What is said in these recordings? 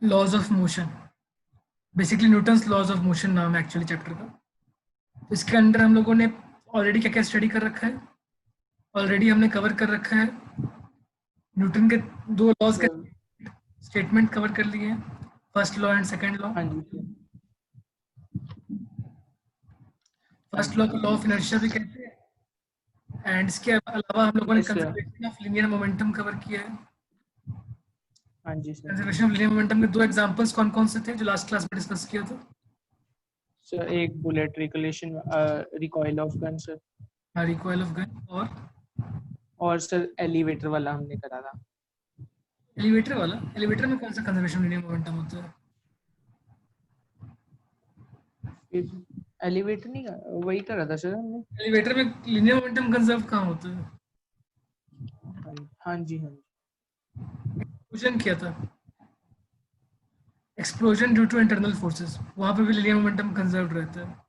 Laws of motion, basically Newton's laws of motion नाम है actually chapter का। तो इसके अंदर हम लोगों ने ऑलरेडी क्या क्या स्टडी कर रखा है, ऑलरेडी हमने कवर कर रखा है न्यूटन के दो लॉज के सर स्टेटमेंट कवर कर लिए हैं, first law and second law. हाँ जी सर, हाँ फर्स्ट जी लॉ को लॉ ऑफ इनर्शिया भी कहते हैं, एंड इसके अलावा हम लोगों ने yes sir, conservation of linear momentum cover किया है। हाँ जी sir. Conservation of linear momentum के दो एग्जांपल्स कौन कौन से थे जो लास्ट क्लास में डिस्कस किया था? सर एक bullet recoilation, recoil of gun sir, recoil of gun, और सर एलिवेटर वाला हमने करा था। एलिवेटर वाला, एलिवेटर में कौन सा कंजर्वेशन ऑफ लीनियर मोमेंटम होता है? फिर एलिवेटर नहीं वही करा था सर हमने। एलिवेटर में लीनियर मोमेंटम कंजर्व कहाँ होता है? हाँ जी, हाँ जी। एक्सप्लोजन किया था, explosion due to internal forces, वहां पे भी लीनियर मोमेंटम कंजर्व रहता है।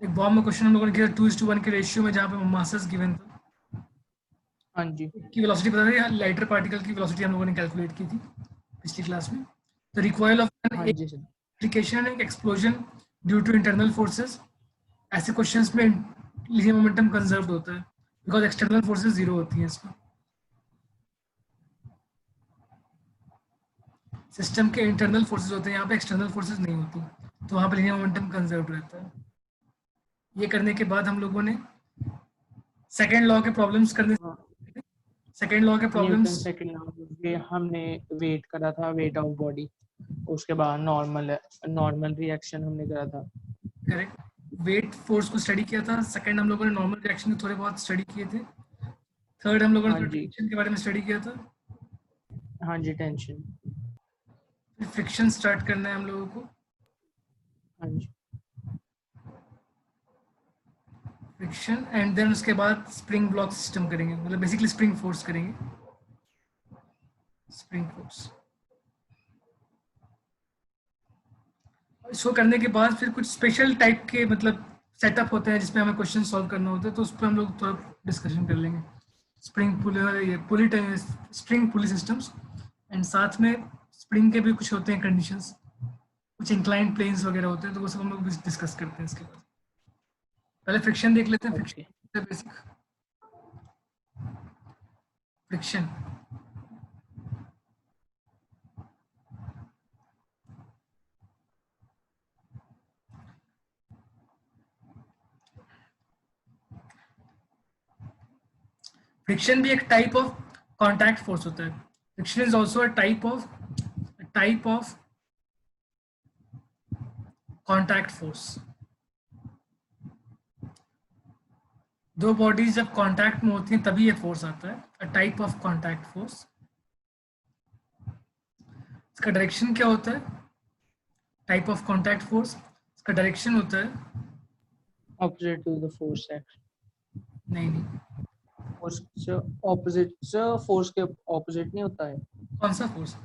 एक बॉम्ब में क्वेश्चन हम लोगों ने किया 2:1 के रेशियो में, जहाँ पे मासेस गिवन था, हाँ जी, की वेलोसिटी पता है, लाइटर पार्टिकल की वेलोसिटी हम लोगों ने कैलकुलेट की थी पिछली क्लास में। तो रिकॉइल ऑफ हाँ एक जी सर, एप्लीकेशन है, explosion due to internal forces. ऐसे क्वेश्चंस में लीनियर मोमेंटम कंजर्व्ड होता है बिकॉज एक्सटर्नल फोर्सेस जीरो होती हैं इसमें। सिस्टम के इंटरनल फोर्सेस होते हैं, यहाँ पे एक्सटर्नल फोर्सेस नहीं होती, तो वहाँ पे लीनियर मोमेंटम कंजर्व्ड रहता है। ये करने के बाद हम लोगों ने सेकेंड लॉ के प्रॉब्लम्स करने, हाँ। सेकेंड लॉ के न्यूटन प्रॉब्लम्स। सेकंड लॉ में हमने वेट करा था, वेट ऑफ बॉडी। उसके बाद नॉर्मल नॉर्मल रिएक्शन हमने करा था। करेक्ट, वेट फोर्स को स्टडी किया था। सेकंड हम लोगों ने नॉर्मल रिएक्शन के थोड़े बहुत स्टडी किए थे। थर्ड हम लोगों हाँ ने जी, टेंशन के बारे में स्टडी किया था। हाँ जी, टेंशन। फिर फ्रिक्शन स्टार्ट करना है हम लोगों को, हाँ जी, फ्रिक्शन, एंड देन उसके बाद स्प्रिंग ब्लॉक सिस्टम करेंगे, मतलब बेसिकली स्प्रिंग फोर्स करेंगे, स्प्रिंग फोर्स। इसको करने के बाद फिर कुछ स्पेशल टाइप के मतलब सेटअप होते हैं जिसमें हमें क्वेश्चन सॉल्व करना होता है, तो उस पर हम लोग थोड़ा डिस्कशन कर लेंगे। स्प्रिंग पुली, ये पुली, स्प्रिंग पुली सिस्टम्स, एंड साथ में स्प्रिंग के भी कुछ होते हैं कंडीशंस, कुछ इंक्लाइंड प्लेन्स वगैरह होते हैं, तो वो सब हम लोग डिस्कस करते हैं इसके बाद। पहले फ्रिक्शन देख लेते हैं। Okay. Friction basic friction, friction भी एक टाइप ऑफ कॉन्टैक्ट फोर्स होता है। Friction is also a type of contact force. दो बॉडीज जब कांटेक्ट में होती हैं तभी ये फोर्स आता है, a type of contact force. इसका डायरेक्शन क्या होता है? टाइप ऑफ कांटेक्ट फोर्स, इसका डायरेक्शन होता है, opposite to the force act. नहीं, फोर्स से ऑपोजिट सर, फोर्स के ऑपोजिट नहीं होता है कौन सा फोर्स?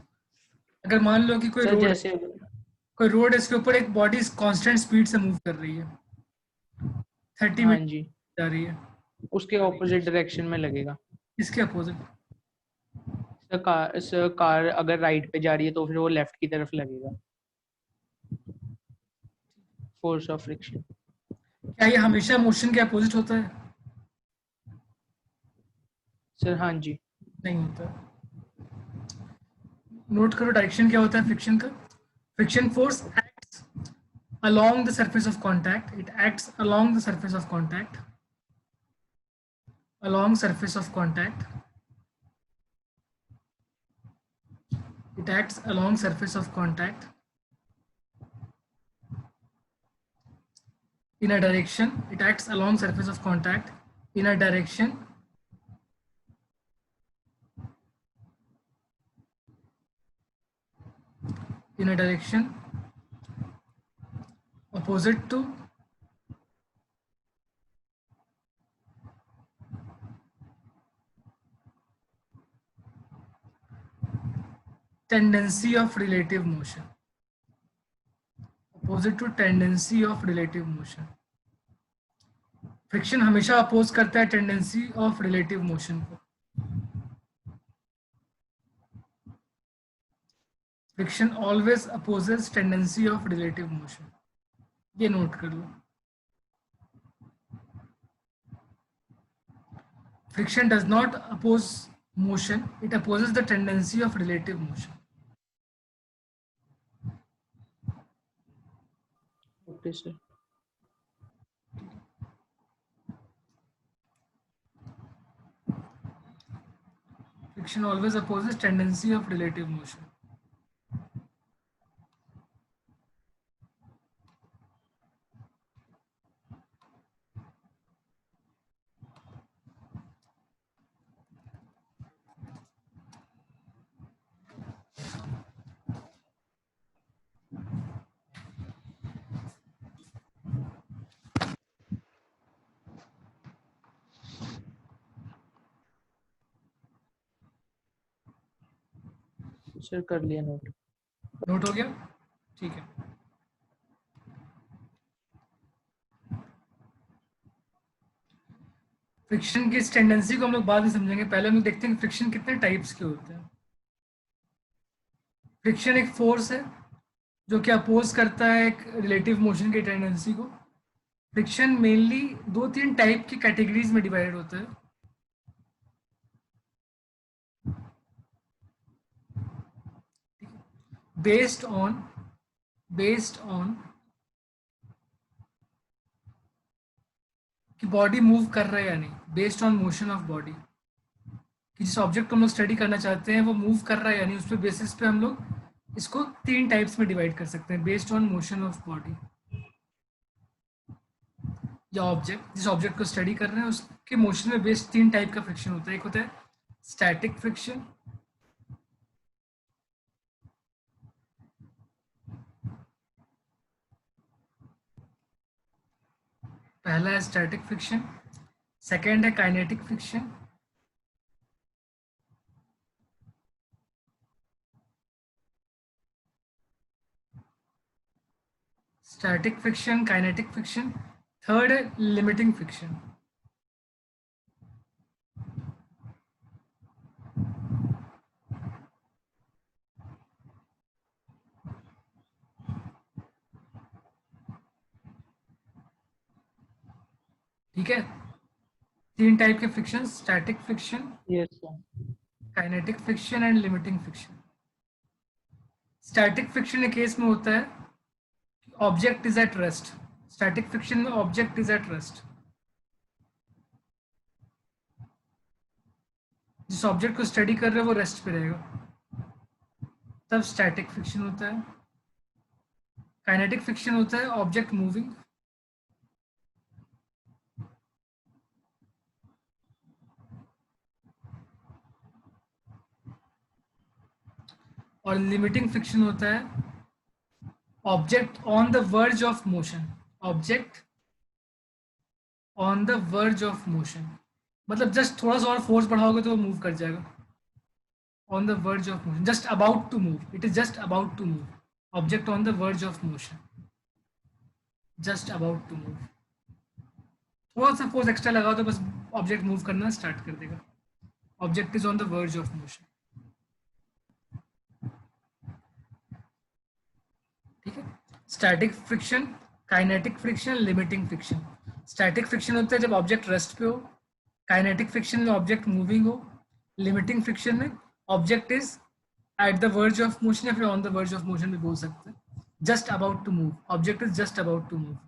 अगर मान लो कि सर। जैसे कोई रोड है, इसके ऊपर एक बॉडी कांस्टेंट स्पीड से मूव कर रही है, 30 हाँ मीटर जी, जा रही है, उसके ऑपोजिट डायरेक्शन में लगेगा। इसके अपोजिट। सर कार अगर राइट पे जा रही है तो फिर वो लेफ्ट की तरफ लगेगा, फोर्स ऑफ फ्रिक्शन। क्या ये हमेशा मोशन के अपोजिट होता है? सर हाँ जी, नहीं होता। नोट करो डायरेक्शन क्या होता है फ्रिक्शन का। Friction force acts along the surface of contact, it acts along the surface of contact, along surface of contact, it acts along surface of contact in a direction, it acts along surface of contact in a direction opposite to tendency of relative motion, opposite to tendency of relative motion। Friction हमेशा oppose करता है tendency of relative motion को। Friction always opposes tendency of relative motion, ये note कर लो। Friction does not oppose motion, it opposes the tendency of relative motion. Okay sir. Friction always opposes tendency of relative motion. Sir कर लिया note. Note हो गया, ठीक है। Friction की इस टेंडेंसी को हम लोग बाद में समझेंगे, पहले हम लोग देखते हैं कि फ्रिक्शन कितने टाइप्स के होते हैं। फ्रिक्शन एक फोर्स है जो कि अपोज करता है एक रिलेटिव मोशन की टेंडेंसी को। फ्रिक्शन मेनली 2-3 टाइप की कैटेगरीज में डिवाइड होता है। बेस्ड ऑन कि बॉडी मूव कर रहा है या नहीं, based on motion of body, कि जिस ऑब्जेक्ट को हम लोग स्टडी करना चाहते हैं वो मूव कर रहा है या नहीं, उस पर बेसिस पे हम लोग इसको 3 टाइप्स में डिवाइड कर सकते हैं, based on motion of body. या ऑब्जेक्ट, जिस ऑब्जेक्ट को स्टडी कर रहे हैं उसके मोशन में बेस्ड 3 टाइप का फ्रिक्शन होता है। एक होता है स्टैटिक फ्रिक्शन, पहला है स्टैटिक फ्रिक्शन। सेकेंड है kinetic friction. Static friction, kinetic friction. Third है लिमिटिंग फ्रिक्शन। ठीक है, 3 टाइप के friction, static friction, yes sir. Kinetic friction and limiting friction. Static friction के केस में होता है object is at rest. Static friction में ऑब्जेक्ट इज एट रेस्ट, जिस ऑब्जेक्ट को स्टडी कर रहे हो वो रेस्ट पे रहेगा, तब स्टैटिक फ्रिक्शन होता है। काइनेटिक फ्रिक्शन होता है ऑब्जेक्ट मूविंग, और लिमिटिंग फ्रिक्शन होता है object on the verge of motion. Object on the verge of motion, मतलब जस्ट थोड़ा सा और फोर्स बढ़ाओगे तो वो मूव कर जाएगा। On the verge of motion, just about to move, it is just about to move. Object on the verge of motion, just about to move. थोड़ा सा फोर्स एक्स्ट्रा लगाओ तो बस ऑब्जेक्ट मूव करना स्टार्ट कर देगा। Object is on the verge of motion. ठीक है, static friction, kinetic friction, limiting friction. Static friction होता है जब ऑब्जेक्ट रेस्ट पे हो, काइनेटिक फ्रिक्शन में ऑब्जेक्ट मूविंग हो, लिमिटिंग फ्रिक्शन में object is at the verge of motion, या फिर on the verge of motion भी बोल सकते हैं। Just about to move, object is just about to move.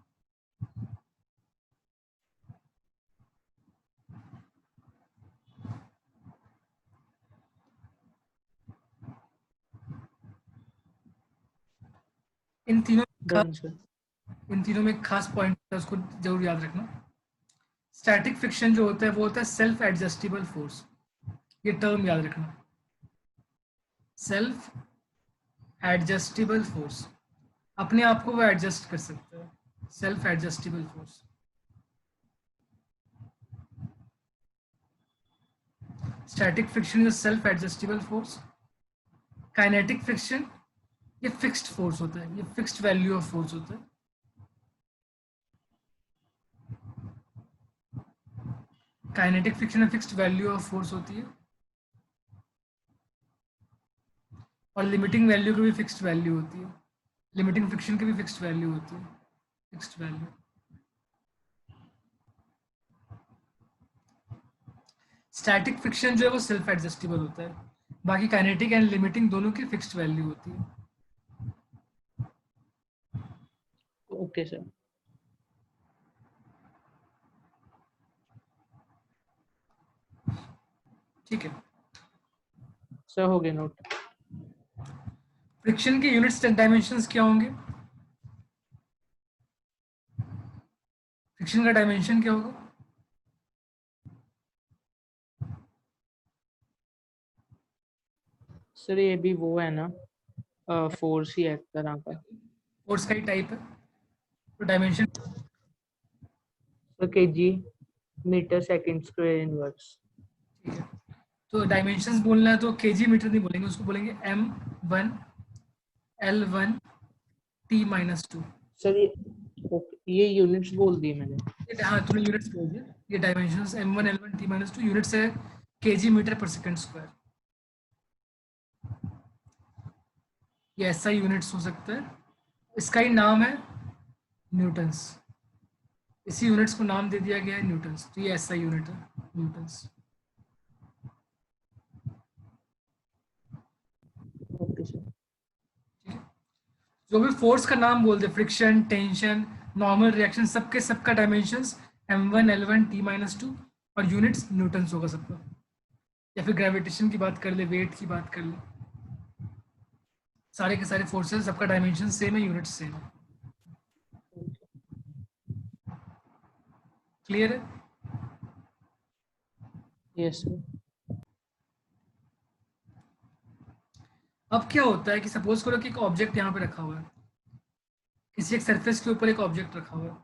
इन तीनों डन सर। इन तीनों में एक खास पॉइंट है, उसको जरूर याद रखना। स्टैटिक फ्रिक्शन जो होता है वो होता है सेल्फ एडजस्टेबल फोर्स, ये टर्म याद रखना, सेल्फ एडजस्टेबल फोर्स, अपने आप को वो एडजस्ट कर सकता है, self adjustable force. Static friction is self adjustable force. Kinetic friction ये फिक्स्ड फोर्स होता है, ये फिक्स्ड वैल्यू ऑफ फोर्स होता है। काइनेटिक फ्रिक्शन में फिक्स्ड वैल्यू ऑफ फोर्स होती है। और लिमिटिंग वैल्यू की भी फिक्स्ड वैल्यू होती है, लिमिटिंग फ्रिक्शन की भी फिक्स्ड वैल्यू होती है, फिक्स्ड वैल्यू। स्टैटिक फ्रिक्शन जो है वो सेल्फ एडजस्टेबल होता है, बाकी काइनेटिक एंड लिमिटिंग दोनों की फिक्स्ड वैल्यू होती है। Okay sir. ठीक है, सर हो गया नोट। फ्रिक्शन के यूनिट्स एंड डायमेंशंस क्या होंगे? फ्रिक्शन का डायमेंशन क्या होगा? सर ये भी वो है ना, फोर्स ही है एक तरह का। फोर्स का ही टाइप है, तो डायमेंशन तो KG metre second square inverse. ठीक है। तो डायमेंशंस बोलना है तो केजी मीटर नहीं बोलेंगे, उसको बोलेंगे m1 l1 t-2। सर ये यूनिट्स बोल दी मैंने। हाँ तूने यूनिट्स बोल दिया, ये dimensions m1 l1 t-2 units है केजी मीटर पर सेकंड स्क्वायर। ये ऐसा यूनिट्स हो सकता है, इसका ही नाम है न्यूटन्स, इसी यूनिट्स को नाम दे दिया गया है न्यूटन्स, तो ये ऐसा यूनिट है न्यूटन्स। Okay sir. जो भी फोर्स का नाम बोल दे, फ्रिक्शन, टेंशन, नॉर्मल रिएक्शन, सबके सबका डायमेंशंस m1 l1 t-2 और यूनिट्स न्यूटन्स होगा सबका। या फिर ग्रेविटेशन की बात कर ले, वेट की बात कर ले, सारे के सारे फोर्सेस सबका डायमेंशन सेम है, यूनिट्स सेम है। क्लियर है? Yes sir. अब क्या होता है कि सपोज करो कि एक ऑब्जेक्ट यहाँ पे रखा हुआ है, किसी एक सरफेस के ऊपर एक ऑब्जेक्ट रखा हुआ है,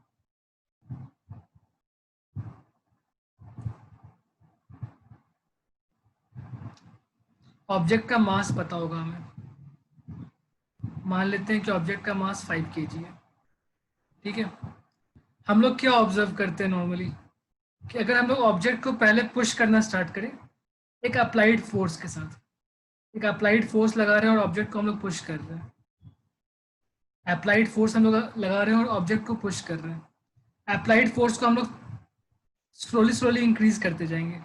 ऑब्जेक्ट का मास पता होगा हमें, मान लेते हैं कि ऑब्जेक्ट का मास 5 kg है। ठीक है, हम लोग क्या ऑब्जर्व करते हैं नॉर्मली कि अगर हम लोग ऑब्जेक्ट को पहले पुश करना स्टार्ट करें एक अप्लाइड फोर्स के साथ, एक अप्लाइड फोर्स लगा रहे हैं और ऑब्जेक्ट को हम लोग पुश कर रहे हैं, अप्लाइड फोर्स हम लोग लगा रहे हैं और ऑब्जेक्ट को पुश कर रहे हैं, अप्लाइड फोर्स को हम लोग स्लोली स्लोली इंक्रीज करते जाएंगे।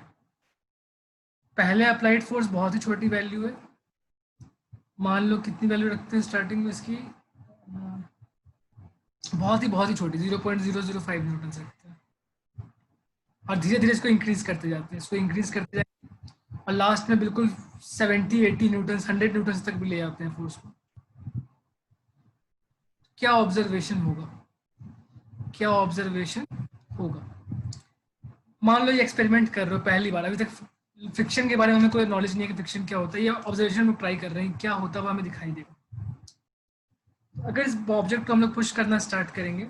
पहले अप्लाइड फोर्स बहुत ही छोटी वैल्यू है, मान लो कितनी वैल्यू रखते हैं स्टार्टिंग में इसकी, बहुत ही छोटी 0.005 न्यूटन से रखते हैं, और धीरे धीरे इसको इंक्रीज करते जाते हैं, इसको इंक्रीज करते जाते हैं और लास्ट में बिल्कुल 70-80 न्यूटन 100 न्यूटन तक भी ले जाते हैं फोर्स को। क्या ऑब्जर्वेशन होगा, क्या ऑब्जर्वेशन होगा? मान लो ये एक्सपेरिमेंट कर रहे हो पहली बार, अभी तक फ्रिक्शन के बारे में हमें कोई नॉलेज नहीं है कि फ्रिक्शन क्या होता है, ये ऑब्जर्वेशन में ट्राई कर रहे हैं, क्या होता है वो हमें दिखाई देगा। अगर इस ऑब्जेक्ट को हम लोग पुश करना स्टार्ट करेंगे,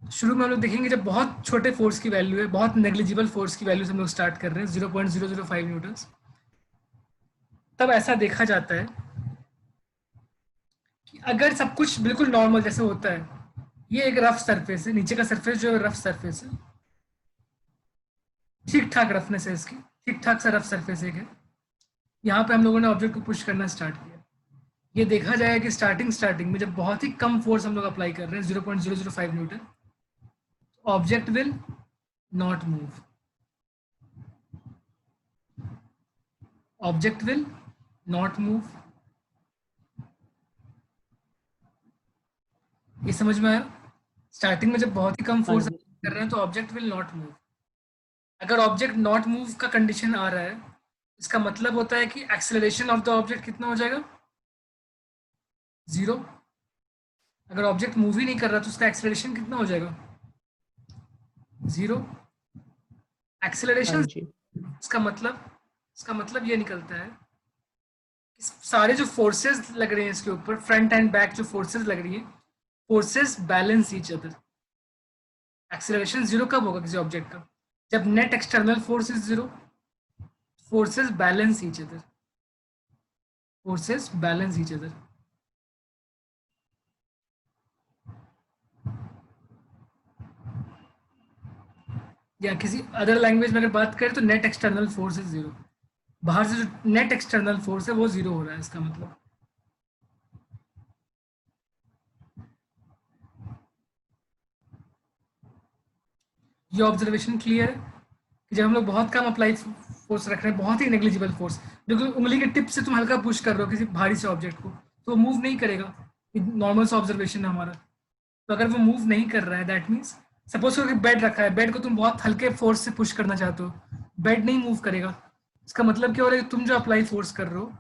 शुरू में हम लोग देखेंगे जब बहुत छोटे फोर्स की वैल्यू है, बहुत नेग्लिजिबल फोर्स की वैल्यू से हम लोग स्टार्ट कर रहे हैं 0.005 न्यूटन, तब ऐसा देखा जाता है कि अगर सब कुछ बिल्कुल नॉर्मल जैसे होता है, ये एक रफ सरफेस है, नीचे का सरफेस जो है रफ सरफेस है, ठीक ठाक रफनेस है इसकी, ठीक ठाक सा रफ सरफेस एक है, यहाँ पे हम लोगों ने ऑब्जेक्ट को पुश करना स्टार्ट किया, ये देखा जाएगा कि स्टार्टिंग में जब बहुत ही कम फोर्स हम लोग अप्लाई कर रहे हैं 0.005 Newton, object will not move, object will not move. ये समझ में आया? स्टार्टिंग में जब बहुत ही कम फोर्स कर रहे हैं तो ऑब्जेक्ट विल नॉट मूव। अगर ऑब्जेक्ट नॉट मूव का कंडीशन आ रहा है, इसका मतलब होता है कि एक्सेलरेशन ऑफ द ऑब्जेक्ट कितना हो जाएगा, 0। अगर ऑब्जेक्ट मूव ही नहीं कर रहा तो उसका एक्सेलरेशन कितना हो जाएगा, 0। एक्सेलरेशन इसका मतलब ये निकलता है कि सारे जो फोर्सेस लग रहे हैं इसके ऊपर, फ्रंट एंड बैक जो फोर्सेस लग रही है, forces balance each other. Acceleration 0 कब होगा किसी ऑब्जेक्ट का, जब net external force is 0, forces balance each other, forces balance each other. या किसी अदर लैंग्वेज में अगर बात करें तो नेट एक्सटर्नल फोर्स इज 0, बाहर से जो नेट एक्सटर्नल फोर्स है वो 0 हो रहा है, इसका मतलब ये ऑब्जर्वेशन क्लियर है कि जब हम लोग बहुत कम अप्लाई फोर्स रख रहे हैं, बहुत ही नेग्लिजिबल फोर्स, बिल्कुल उंगली के टिप से तुम हल्का पुश कर रहे हो किसी भारी से ऑब्जेक्ट को, तो मूव नहीं करेगा। नॉर्मल सा ऑब्जर्वेशन है हमारा। तो अगर वो मूव नहीं कर रहा है, दैट मीन्स सपोज करो कि बेड रखा है, बेड को तुम बहुत हल्के फोर्स से पुश करना चाहते हो, बेड नहीं मूव करेगा। इसका मतलब क्या हो रहा है, तुम जो अप्लाई फोर्स कर रहे हो,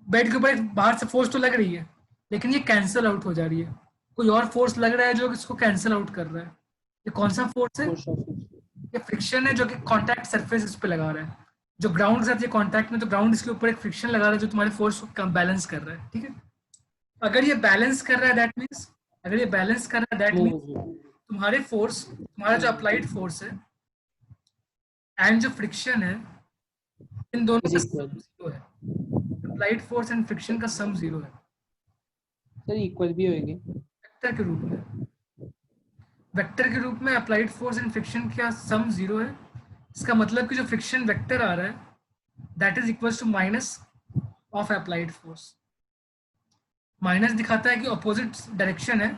बेड के ऊपर एक बाहर से फोर्स तो लग रही है, लेकिन ये कैंसिल आउट हो जा रही है। कोई और फोर्स लग रहा है जो इसको कैंसिल आउट कर रहा है। ये कौन सा फोर्स है? फोर्स ऑफ ये फ्रिक्शन है जो कि कॉन्टैक्ट सरफेस इस पे लगा रहा है। जो ग्राउंड के साथ ये कॉन्टैक्ट में, तो ग्राउंड इसके ऊपर एक फ्रिक्शन लगा रहा है जो तुम्हारे फोर्स को बैलेंस कर रहा है। ठीक है, अगर ये बैलेंस कर रहा है दैट मीन्स, अगर ये बैलेंस कर रहा है दैट मीन्स मूव तुम्हारे फोर्स, तुम्हारा जो अप्लाइड फोर्स है एंड जो फ्रिक्शन है, इन दोनों इज का इक्वल। सम जीरो है। अप्लाइड फोर्स एंड फ्रिक्शन का सम जीरो है, सर इक्वल भी होएगी। वेक्टर के रूप में। वेक्टर के रूप में अप्लाइड फोर्स एंड फ्रिक्शन का सम जीरो है। इसका मतलब कि जो फ्रिक्शन वेक्टर आ रहा है that is equal to minus of applied force. Minus दिखाता है कि अपोजिट डायरेक्शन है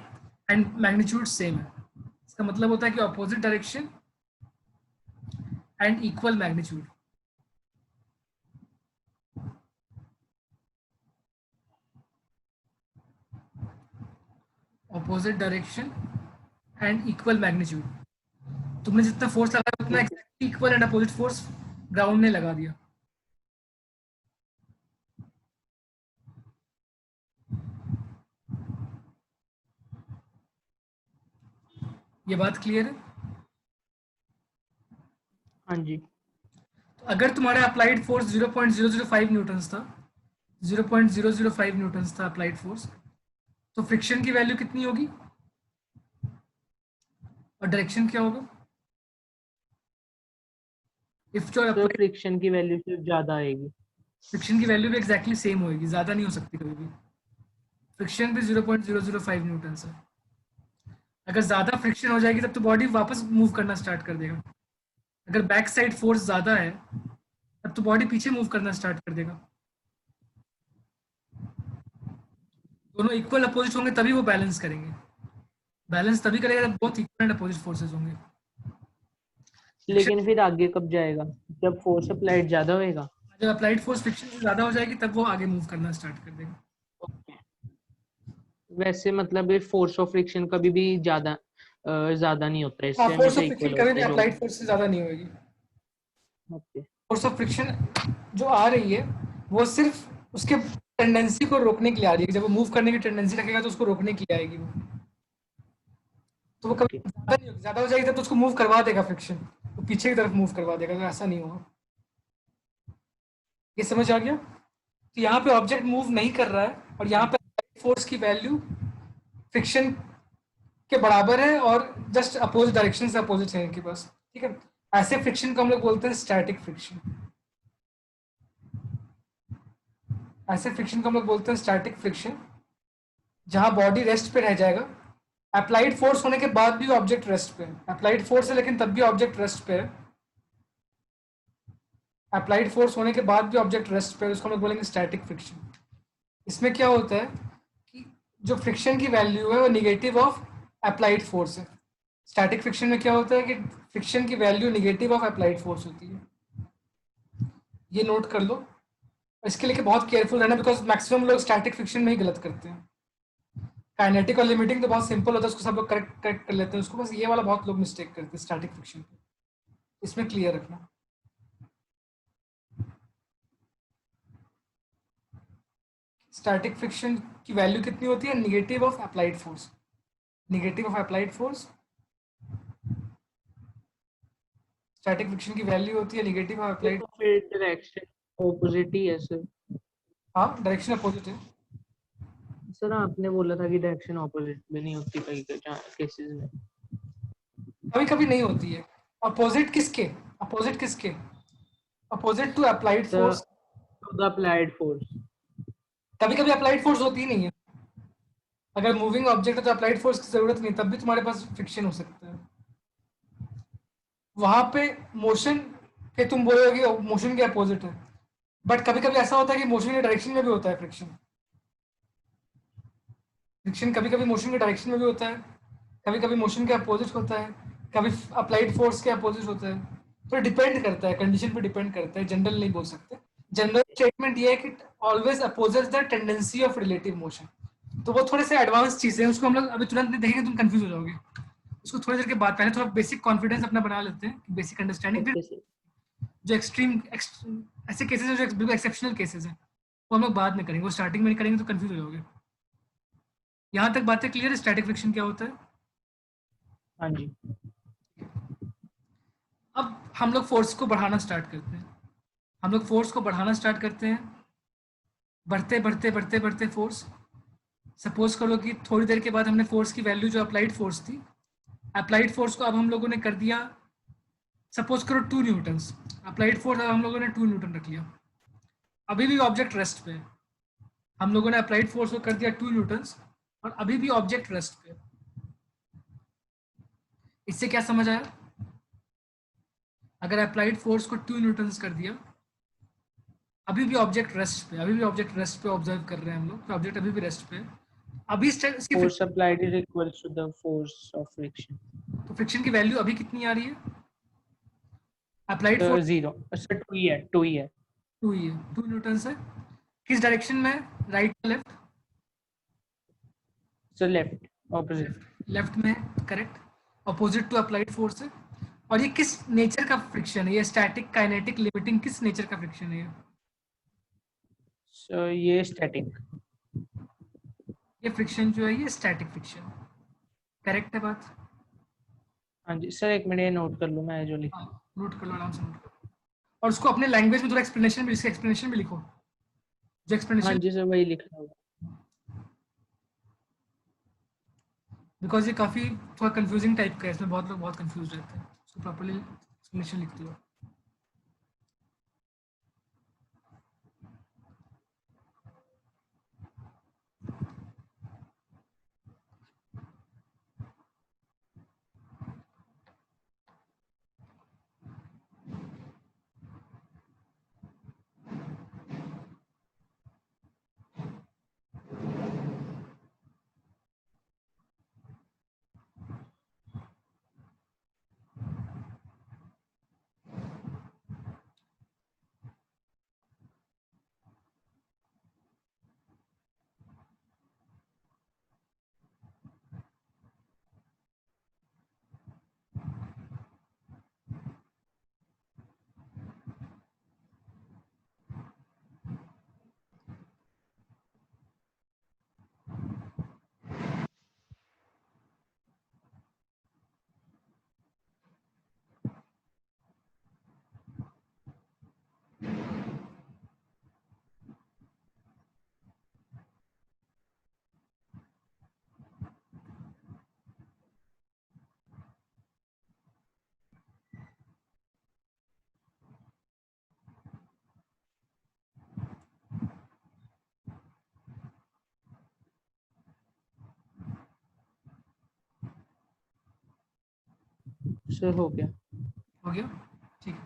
एंड मैग्नीट्यूड सेम है। इसका मतलब होता है कि opposite direction and equal magnitude. Opposite direction and equal magnitude. तुमने जितना फोर्स लगाया उतना exactly equal and opposite force ground ने लगा दिया। ये बात क्लियर है? हाँ जी। तो अगर तुम्हारा अप्लाइड फोर्स 0.005 न्यूटन था, 0.005 न्यूटन था अप्लाइड फोर्स, तो फ्रिक्शन की वैल्यू कितनी होगी और डायरेक्शन क्या होगा? इफ जो तो अप्लाइड फ्रिक्शन की वैल्यू सिर्फ ज्यादा आएगी। फ्रिक्शन की वैल्यू भी एक्जैक्टली सेम होगी, ज्यादा नहीं हो सकती कभी भी। फ्रिक्शन भी 0.005 न्यूटन है। अगर ज्यादा फ्रिक्शन हो जाएगी तब तो बॉडी वापस मूव करना स्टार्ट कर देगा। अगर बैक साइड फोर्स ज्यादा है तब तो बॉडी पीछे मूव करना स्टार्ट कर देगा। दोनों इक्वल अपोजिट होंगे तभी वो बैलेंस करेंगे। बैलेंस तभी करेगा जब बहुत इक्वल एंड अपोजिट फोर्सेस होंगे। लेकिन फिर आगे कब जाएगा, जब फोर्स अप्लाइड ज्यादा होएगा। जब अप्लाइड फोर्स फ्रिक्शन से ज्यादा हो जाएगी तब वो आगे मूव करना स्टार्ट कर देगा। वैसे मतलब ये फोर्स ऑफ फ्रिक्शन कभी भी ज्यादा नहीं होता है, हाँ, इससे फोर्स हमेशा ऑफ इक्वल फ्रिक्शन कभी होता भी है जो। अप्लाइड फोर्स से ज्यादा नहीं होगी। ओके। फोर्स ऑफ फ्रिक्शन जो आ रही है वो सिर्फ उसके टेंडेंसी को रोकने के लिए आ रही है। जब वो मूव करने की टेंडेंसी रखेगा तो उसको रोकने के लिए आएगी वो। तो वो कभी ओके। ज्यादा नहीं होगी, ज्यादा हो जाएगी तब तो उसको मूव करवा देगा फ्रिक्शन, वो पीछे की तरफ मूव करवा देगा, तो ऐसा नहीं होगा। ये समझ आ गया? तो यहाँ पे ऑब्जेक्ट मूव नहीं कर रहा है और यहाँ पे फोर्स की वैल्यू फ्रिक्शन के बराबर है और जस्ट अपोजिट डायरेक्शन से अपोजिट है इनके पास। ठीक है, ऐसे फ्रिक्शन को हम लोग बोलते हैं स्टैटिक फ्रिक्शन। ऐसे फ्रिक्शन को हम लोग बोलते हैं स्टैटिक फ्रिक्शन, जहां बॉडी रेस्ट पे रह जाएगा। अप्लाइड फोर्स होने के बाद भी ऑब्जेक्ट रेस्ट पे है। अप्लाइड फोर्स है लेकिन तब भी ऑब्जेक्ट रेस्ट पे है। अप्लाइड फोर्स होने के बाद भी ऑब्जेक्ट रेस्ट पे है, उसको हम लोग बोलेंगे स्टैटिक फ्रिक्शन। इसमें क्या होता है कि जो फ्रिक्शन की वैल्यू है वो निगेटिव ऑफ अप्लाइड फोर्स है। स्टैटिक फ्रिक्शन में क्या होता है कि फ्रिक्शन की value negative of applied force होती है। ये नोट कर लो। इसके लिए बहुत केयरफुल रहना, बिकॉज मैक्सिमम लोग स्टैटिक फ्रिक्शन में ही गलत करते हैं। काइनेटिक और लिमिटिंग तो बहुत सिंपल होता है, उसको सब लोग करेक्ट करेक्ट कर लेते हैं उसको, बस ये वाला बहुत लोग मिस्टेक करते हैं स्टैटिक फ्रिक्शन पे। इसमें क्लियर रखना। स्टैटिक फ्रिक्शन की वैल्यू कितनी होती है? Negative of applied force. Negative of applied force, static friction की वैल्यू होती है निगेटिव ऑफ ये अप्लाइड। तो फिर डायरेक्शन ऑपोजिट ही है सर। हाँ, डायरेक्शन अपोजिट है। सर आपने बोला था कि डायरेक्शन ऑपोजिट भी नहीं होती कई केसेस में। कभी कभी नहीं होती है। अपोजिट किसके? अपोजिट किसके? Opposite to applied sir force. To the applied force. कभी कभी अप्लाइड फोर्स होती ही नहीं है। अगर मूविंग ऑब्जेक्ट है तो अप्लाइड फोर्स की जरूरत नहीं, तब भी तुम्हारे पास फ्रिक्शन हो सकता है। वहां पे मोशन के तुम बोलोगे मोशन के अपोजिट है, बट कभी कभी ऐसा होता है कि मोशन के डायरेक्शन में भी होता है फ्रिक्शन। फ्रिक्शन कभी कभी मोशन के डायरेक्शन में भी होता है, कभी कभी मोशन के अपोजिट होता है, कभी अप्लाइड फोर्स के अपोजिट होता है, तो डिपेंड करता है, कंडीशन पे डिपेंड करता है, जनरल नहीं बोल सकते। जनरल स्टेटमेंट ये है कि always opposes the tendency of relative motion. तो वो थोड़े से एडवांस चीजें हैं, उसको हम लोग अभी तुरंत नहीं देखेंगे, तुम कंफ्यूज हो जाओगे। उसको थोड़ी देर के बाद पहले थोड़ा बेसिक कॉन्फिडेंस अपना बना लेते हैं, बेसिक अंडरस्टैंडिंग, फिर ओके सर। जो ऐसे केसेस हैं जो बिल्कुल एक्सेप्शनल केसेस हैं, वो हम लोग बाद में करेंगे, वो स्टार्टिंग में करेंगे तो कंफ्यूज हो जाओगे। यहाँ तक बातें क्लियर है, स्टैटिक फ्रिक्शन क्या होता है? हाँ जी। अब हम लोग फोर्स को बढ़ाना स्टार्ट करते हैं, हम लोग फोर्स को बढ़ाना स्टार्ट करते हैं, बढ़ते बढ़ते बढ़ते बढ़ते फोर्स, सपोज करो कि थोड़ी देर के बाद हमने फोर्स की वैल्यू जो अप्लाइड फोर्स थी, अप्लाइड फोर्स को अब हम लोगों ने कर दिया, सपोज करो 2 न्यूटन्स, अप्लाइड फोर्स अब हम लोगों ने 2 न्यूटन रख लिया। अभी भी ऑब्जेक्ट रेस्ट पे है, हम लोगों ने अप्लाइड फोर्स को कर दिया 2 न्यूटन्स, और अभी भी ऑब्जेक्ट रेस्ट पे। इससे क्या समझ आया? अगर अप्लाइड फोर्स को 2 न्यूटन्स कर दिया, अभी भी ऑब्जेक्ट रेस्ट पे, अभी भी ऑब्जेक्ट रेस्ट पे ऑब्जर्व कर रहे हैं हम लोग, ऑब्जेक्ट अभी भी रेस्ट पे है। अभी इसकी force applied is equals to the force of friction. तो फ्रिक्शन की वैल्यू अभी कितनी आ रही है? अप्लाइड फोर्स 0 सर, 2 ही है, 2 ही है। 2 ही है, 2 न्यूटन है। किस डायरेक्शन में? राइट या left? Sir left, opposite. Left में, correct, opposite to applied force है। और ये किस नेचर का फ्रिक्शन है? ये स्टैटिक, काइनेटिक, लिमिटिंग, किस नेचर का फ्रिक्शन है ये? सर ये स्टैटिक। ये फ्रिक्शन जो है ये स्टैटिक फ्रिक्शन, करेक्ट है बात? हाँ जी सर, एक मिनट नोट कर लूँ मैं जो लिखा। हाँ, नोट कर लो, आराम से नोट करो, और उसको अपने लैंग्वेज में थोड़ा एक्सप्लेनेशन भी, इसके एक्सप्लेनेशन भी लिखो, जो हाँ एक्सप्लेनेशन, जी सर, वही लिखा हुआ। बिकॉज ये काफ़ी थोड़ा कंफ्यूजिंग टाइप का है, इसमें बहुत लोग बहुत कंफ्यूज रहते हैं, उसको प्रॉपर्ली एक्सप्लेनेशन लिख दो। सर हो गया। हो गया? ठीक है।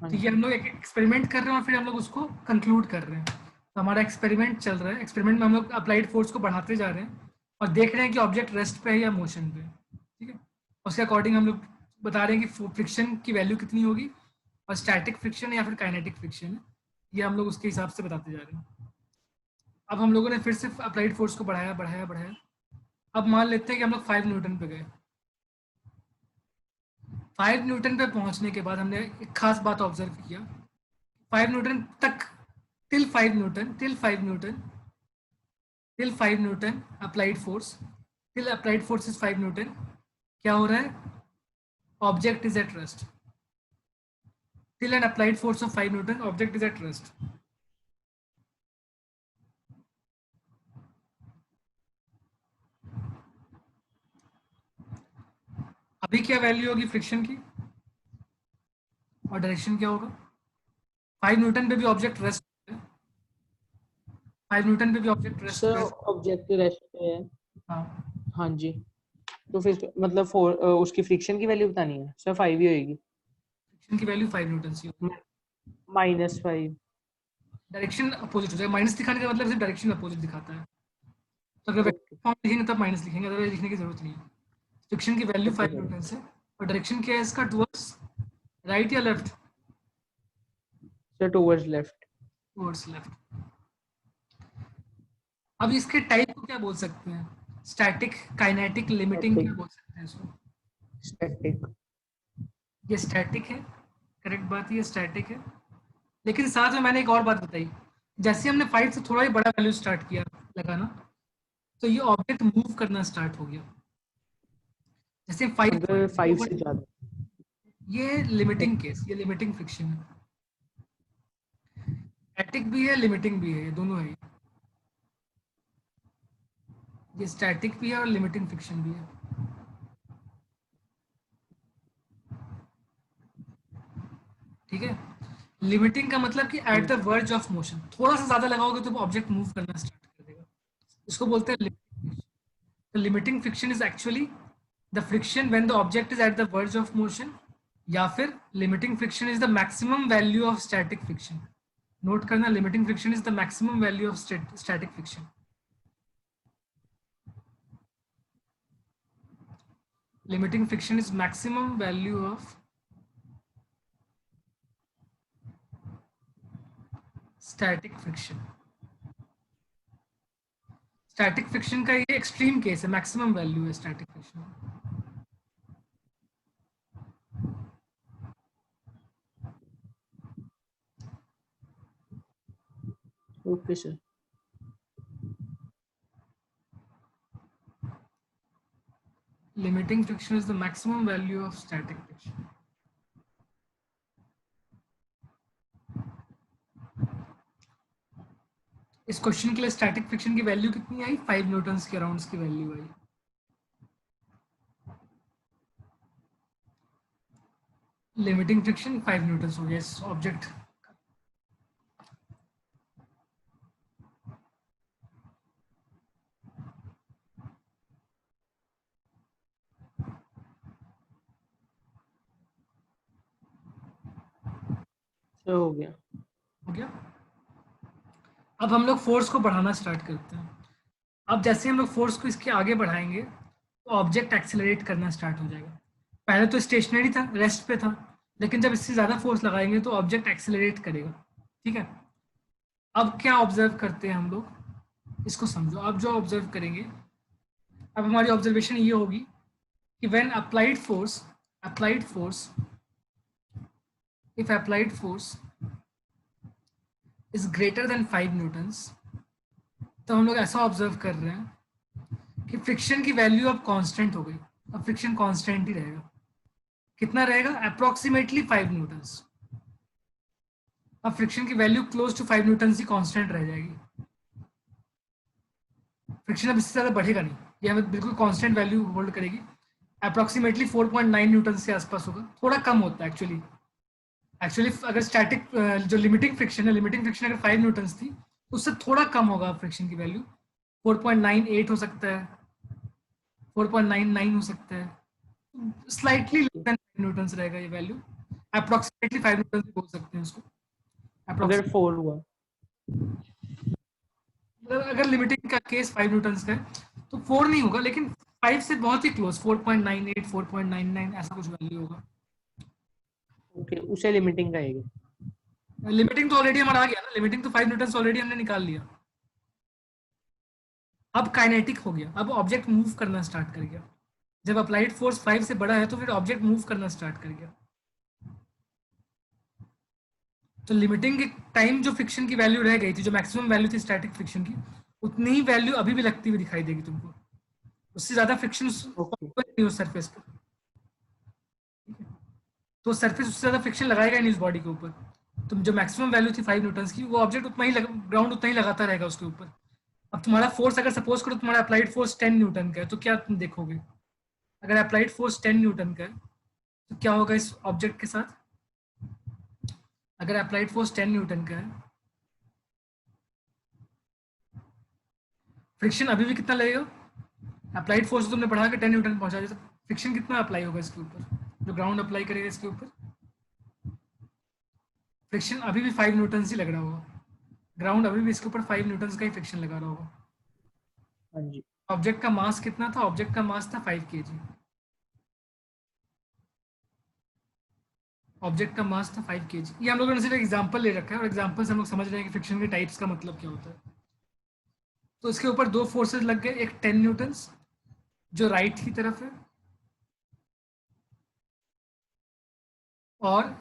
हाँ ठीक है, जी। हम लोग एक एक्सपेरिमेंट कर रहे हैं और फिर हम लोग उसको कंक्लूड कर रहे हैं। तो हमारा एक्सपेरिमेंट चल रहा है, एक्सपेरिमेंट में हम लोग अप्लाइड फोर्स को बढ़ाते जा रहे हैं और देख रहे हैं कि ऑब्जेक्ट रेस्ट पे है या मोशन पे, ठीक है। उसके अकॉर्डिंग हम लोग बता रहे हैं कि फ्रिक्शन की वैल्यू कितनी होगी, और स्टैटिक फ्रिक्शन या फिर काइनेटिक फ्रिक्शन है, ये हम लोग उसके हिसाब से बताते जा रहे हैं। अब हम लोगों ने फिर से अप्लाइड फोर्स को बढ़ाया बढ़ाया बढ़ाया। अब मान लेते हैं कि हम लोग 5 न्यूटन पे गए। 5 न्यूटन पे पहुंचने के बाद हमने एक खास बात ऑब्जर्व किया, 5 न्यूटन तक, till 5 Newton, till 5 Newton applied force, till applied force is 5 Newton, क्या हो रहा है? Object is at rest. Till N applied force of 5 Newton, object is at rest. अभी क्या वैल्यू होगी फ्रिक्शन की, और डायरेक्शन क्या होगा? 5 न्यूटन पे भी ऑब्जेक्ट रेस्ट है, 5 न्यूटन पे भी ऑब्जेक्ट रेस्ट सर पे है। ऑब्जेक्ट रेस्ट पे है। हाँ, हाँ जी। तो फिर मतलब उसकी फ्रिक्शन की वैल्यू बतानी है सर, 5 ही होएगी। फ्रिक्शन की वैल्यू 5 न्यूटन सी होगी। -5। डायरेक्शन अपोजिट हो जाएगा, माइनस दिखाने का मतलब सिर्फ डायरेक्शन अपोजिट दिखाता है। तो अगर ओके। फॉर्म लिखेंगे तब माइनस लिखेंगे, अदरवाइज लिखने की जरूरत नहीं है। फ्रिक्शन की वैल्यू ओके 5 सर। न्यूटन है, और डायरेक्शन क्या है इसका, टुवर्ड्स राइट या left? Sir towards left. Towards left. अब इसके टाइप को क्या बोल सकते हैं? स्टैटिक, काइनेटिक, लिमिटिंग, क्या स्टैटिक। बोल सकते हैं इसको? स्टैटिक। ये स्टैटिक है, करेक्ट बात है, ये स्टैटिक है। लेकिन साथ में मैंने एक और बात बताई, जैसे हमने 5 से थोड़ा ही बड़ा वैल्यू स्टार्ट किया लगाना, तो ये ऑब्जेक्ट मूव करना स्टार्ट हो गया। जैसे 5, अगर 5 से ज्यादा। ये लिमिटिंग केस, ये लिमिटिंग फ्रिक्शन है। स्टैटिक भी है, लिमिटिंग भी है, ये दोनों है। ये स्टैटिक भी है और लिमिटिंग फ्रिक्शन भी है। ठीक है। लिमिटिंग का मतलब कि eight the verge of motion, थोड़ा सा ज्यादा लगाओगे तो ऑब्जेक्ट मूव करना स्टार्ट कर देगा, इसको बोलते हैं limiting. The limiting friction is actually the friction when the object is at the verge of motion, या फिर limiting friction is the maximum value of static friction. Note करना, limiting friction is the maximum value of static friction. Limiting friction is maximum value of static friction. Static friction का ये extreme case है, maximum value है static friction. Okay sir. Limiting friction is the maximum value of static friction. इस question के लिए static friction की value कितनी आई? 5 Newton's के अराउंड की वैल्यू आई। लिमिटिंग फ्रिक्शन 5 न्यूटन्स हो गया इस ऑब्जेक्ट। सर हो गया। हो गया। अब हम लोग फोर्स को बढ़ाना स्टार्ट करते हैं। अब जैसे हम लोग फोर्स को इसके आगे बढ़ाएंगे तो ऑब्जेक्ट एक्सेलरेट करना स्टार्ट हो जाएगा। पहले तो स्टेशनरी था, रेस्ट पे था, लेकिन जब इससे ज़्यादा फोर्स लगाएंगे तो ऑब्जेक्ट एक्सेलरेट करेगा। ठीक है। अब क्या ऑब्जर्व करते हैं हम लोग, इसको समझो। अब जो ऑब्जर्व करेंगे, अब हमारी ऑब्जर्वेशन ये होगी कि when applied force if applied force is greater than 5 Newton's, तो हम लोग ऐसा ऑब्जर्व कर रहे हैं कि फ्रिक्शन की वैल्यू अब कांस्टेंट हो गई। अब फ्रिक्शन कांस्टेंट ही रहेगा। कितना रहेगा? Approximately 5 newtons. अब फ्रिक्शन की वैल्यू क्लोज टू 5 न्यूटन्स ही कांस्टेंट रह जाएगी। फ्रिक्शन अब इससे ज़्यादा बढ़ेगा नहीं, ये हमें बिल्कुल कांस्टेंट वैल्यू होल्ड करेगी। अप्रोक्सीमेटली 4.9 न्यूटन्स के आसपास होगा, थोड़ा कम होता है एक्चुअली अगर स्टैटिक जो लिमिटिंग फ्रिक्शन है, लिमिटिंग फ्रिक्शन अगर 5 न्यूटन्स थी तो उससे थोड़ा कम होगा फ्रिक्शन की वैल्यू। 4.98 हो सकता है, 4.99 हो सकता है, स्लाइटली लेस देन 5 न्यूटन्स रहेगा ये वैल्यू। अप्रोक्सीमेटली 5 न्यूटन्स बोल सकते हैं उसको। अगर 4 हुआ, अगर लिमिटिंग का केस 5 न्यूटन्स का है तो 4 नहीं होगा, लेकिन 5 से बहुत ही क्लोज, 4.98 4.99 ऐसा कुछ वैल्यू होगा। ओके, उसे लिमिटिंग कहेंगे। लिमिटिंग तो ऑलरेडी हमारा आ गया ना, लिमिटिंग तो 5 न्यूटन्स ऑलरेडी हमने निकाल लिया। अब काइनेटिक हो गया, अब ऑब्जेक्ट मूव करना स्टार्ट कर गया। जब अप्लाइड फोर्स 5 से बड़ा है तो फिर ऑब्जेक्ट मूव करना स्टार्ट कर गया। तो लिमिटिंग के टाइम जो फ्रिक्शन की वैल्यू रह गई थी, जो मैक्सिमम वैल्यू थी स्टैटिक फ्रिक्शन की, उतनी ही वैल्यू अभी भी लगती हुई दिखाई देगी तुमको। उससे ज्यादा फ्रिक्शन नहीं उस सरफेस पर, तो सरफेस उससे ज्यादा फ्रिक्शन लगाएगा नहीं उस बॉडी के ऊपर। तो जो मैक्सिमम वैल्यू थी 5 न्यूटन्स की, वो ऑब्जेक्ट उतना ही ग्राउंड उतना ही लगाता रहेगा उसके ऊपर। अब तुम्हारा फोर्स अगर सपोज करो तुम्हारा अप्लाइड फोर्स 10 न्यूटन का है, तो क्या तुम देखोगे? अगर अप्लाइड फोर्स 10 न्यूटन का है तो क्या होगा इस ऑब्जेक्ट के साथ? अगर अप्लाइड फोर्स 10 न्यूटन का है, फ्रिक्शन अभी भी कितना लगेगा? अप्लाइड फोर्स तुमने बढ़ा के 10 न्यूटन पहुंचा दिया, तो फ्रिक्शन कितना अप्लाई होगा इसके ऊपर, जो ग्राउंड अप्लाई करेगा इसके ऊपर? फ्रिक्शन अभी भी 5 न्यूटन ही लग रहा होगा। ग्राउंड अभी भी इसके ऊपर 5 न्यूटन का ही फ्रिक्शन लगा रहा होगा। हाँ जी। ऑब्जेक्ट का मास कितना था? ऑब्जेक्ट का मास था 5 kg। ऑब्जेक्ट का मास था 5 kg। ये हम लोगों ने सिर्फ एग्जांपल ले रखा है और एग्जांपल से हम लोग समझ रहे हैं कि फ्रिक्शन के टाइप्स का मतलब क्या होता है। तो इसके ऊपर दो फोर्सेस लग गए, एक 10 न्यूटन्स जो राइट की तरफ है और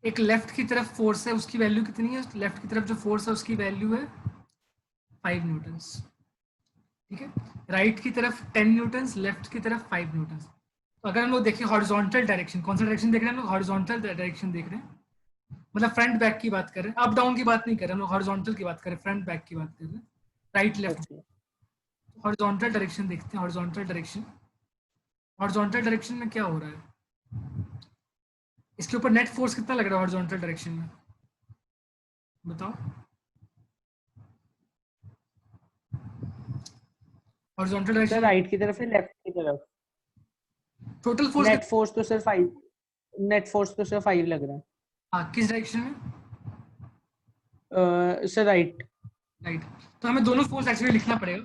एक लेफ्ट की तरफ फोर्स है, उसकी वैल्यू कितनी है? लेफ्ट की तरफ जो फोर्स है उसकी वैल्यू है 5 न्यूटन्स। ठीक है, राइट की तरफ 10 न्यूटन्स, लेफ्ट की तरफ 5 न्यूटन्स। तो अगर हम लोग देखें हॉरिजॉन्टल डायरेक्शन, कौन सा डायरेक्शन देख रहे हैं हम लोग? हॉरिजॉन्टल डायरेक्शन देख रहे हैं, मतलब फ्रंट बैक की बात कर रहे हैं, अप डाउन की बात नहीं कर रहे हम लोग, हॉरिजॉन्टल की बात कर रहे हैं, फ्रंट बैक की बात कर रहे हैं, right left. Okay horizontal direction देखते हैं, हॉरिजॉन्टल डायरेक्शन। हॉरिजॉन्टल डायरेक्शन में क्या हो रहा है? इसके ऊपर नेट फोर्स कितना लग रहा है हॉरिजॉन्टल डायरेक्शन में? बताओ। हॉरिजॉन्टल सर, डायरेक्शन राइट की तरफ है लेफ्ट की तरफ? टोटल फोर्स नेट फोर्स तो सिर्फ 5, नेट फोर्स तो सिर्फ 5 लग रहा हाँ, किस डायरेक्शन में? है सर, राइट। राइट। तो हमें दोनों फोर्स एक्चुअली लिखना पड़ेगा।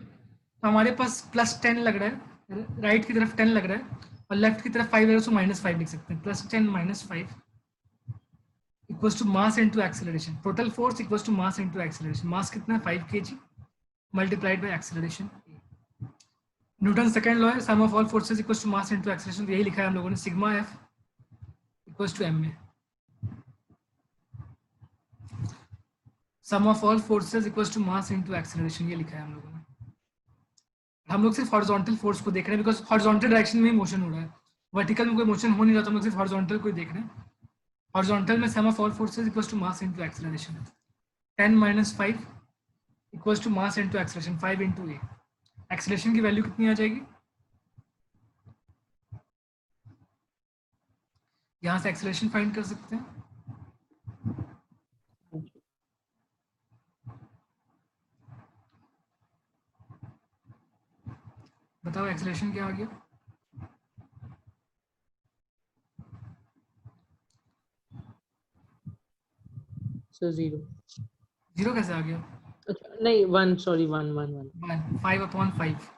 तो हमारे पास +10 लग रहा है, राइट की तरफ 10 लग रहा है और लेफ्ट की तरफ 5 है, तो -5 लिख सकते हैं। +10 -5 equals to mass into acceleration. Total force equals to mass into acceleration. Mass कितना है? 5 kg multiplied by acceleration. Newton second law है, sum of all forces equals to mass into acceleration. यही लिखा है हम लोगों ने, sigma F equals to M A. Sum of all forces equals to mass into acceleration, ये लिखा है हम लोगों ने। हम लोग सिर्फ हॉरिजॉन्टल फोर्स को देख रहे हैं बिकॉज हॉरिजॉन्टल डायरेक्शन में ही मोशन हो रहा है, वर्टिकल में कोई मोशन हो नहीं रहा, तो हम लोग सिर्फ हॉरिजॉन्टल को ही देख रहे हैं। हॉरिजॉन्टल में sum of all forces equals to mass into acceleration. 10 - 5 equals to mass into acceleration, 5 × A. Acceleration की वैल्यू कितनी आ जाएगी? यहाँ से एक्सेलरेशन फाइंड कर सकते हैं। बताओ एक्सेलरेशन क्या आ गया? सर 0। 0 कैसे आ गया? अच्छा नहीं, 1, सॉरी, 1 1 1। 5/5।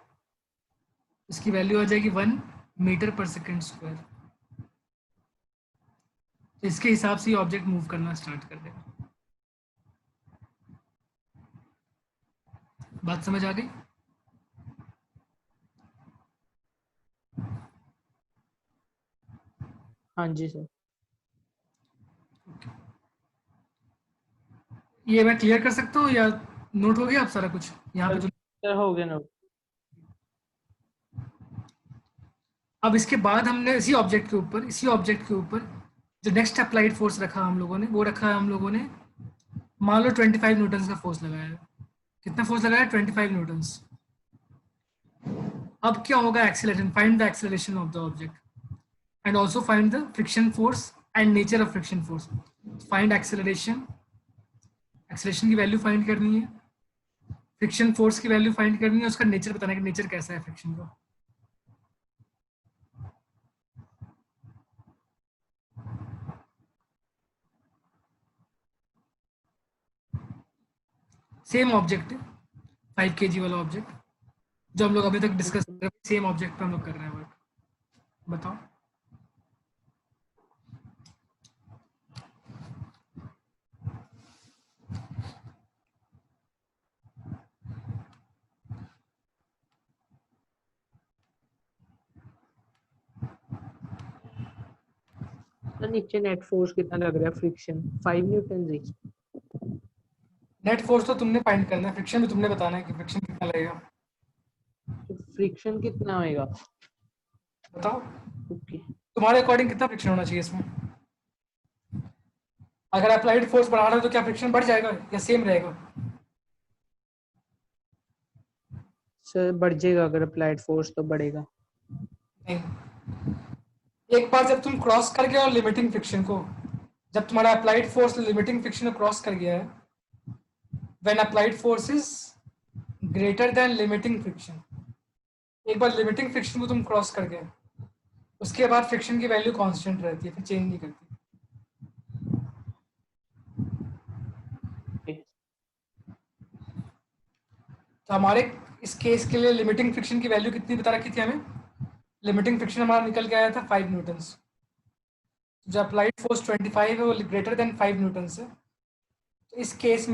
इसकी वैल्यू आ जाएगी 1 मीटर पर सेकेंड स्क्वायर। तो इसके हिसाब से ये ऑब्जेक्ट मूव करना स्टार्ट कर देगा। बात समझ आ गई? हाँ जी सर। ये मैं क्लियर कर सकता हूँ या नोट हो गया आप सारा कुछ यहाँ पे जो? सर हो गया ना। अब इसके बाद हमने इसी ऑब्जेक्ट के ऊपर जो नेक्स्ट अप्लाइड फोर्स रखा हम लोगों ने, वो रखा है हम लोगों ने, मान लो 25 न्यूटन का फोर्स लगाया है। कितना फोर्स लगाया है? 25 न्यूटन्स। अब क्या होगा? Acceleration, find the acceleration of the object and also find the friction force and nature of friction force. Find acceleration, acceleration की वैल्यू फाइंड करनी है, फ्रिक्शन फोर्स की वैल्यू फाइंड करनी है, उसका नेचर बताना है कि नेचर कैसा है फ्रिक्शन का। सेम ऑब्जेक्ट है, 5 kg वाला ऑब्जेक्ट जो हम लोग अभी तक डिस्कस कर रहे हैं, सेम ऑब्जेक्ट पे हम लोग कर रहे हैं वर्क। बताओ। सर नीचे नेट फोर्स कितना लग रहा है? फ्रिक्शन 5 न्यूटन जी। नेट फोर्स तो तुमने फाइंड करना है, फ्रिक्शन भी तुमने बताना है कि फ्रिक्शन कितना लगेगा। तो फ्रिक्शन कितना होएगा? बताओ ओके तुम्हारे अकॉर्डिंग कितना फ्रिक्शन होना चाहिए इसमें? अगर अप्लाइड फोर्स बढ़ा रहे हो तो क्या फ्रिक्शन बढ़ जाएगा या सेम रहेगा? सर, बढ़ जाएगा। अगर अप्लाइड फोर्स तो बढ़ेगा। नहीं, एक बार जब तुम क्रॉस कर गए और लिमिटिंग फ्रिक्शन को, जब तुम्हारा अप्लाइड फोर्स लिमिटिंग फ्रिक्शन को क्रॉस कर गया है, when applied force is greater than limiting friction, एक बार लिमिटिंग फ्रिक्शन को तुम क्रॉस कर गए, उसके बाद फ्रिक्शन की वैल्यू कांस्टेंट रहती है, फिर चेंज नहीं करती। तो हमारे इस केस के लिए लिमिटिंग फ्रिक्शन की वैल्यू कितनी बता रखी थी हमें? लिमिटिंग फ्रिक्शन हमारा निकल के आया था 5 न्यूटन्स। जो अप्लाइड फोर्स 25 है वो ग्रेटर देन 5 न्यूटन से, तो इस केस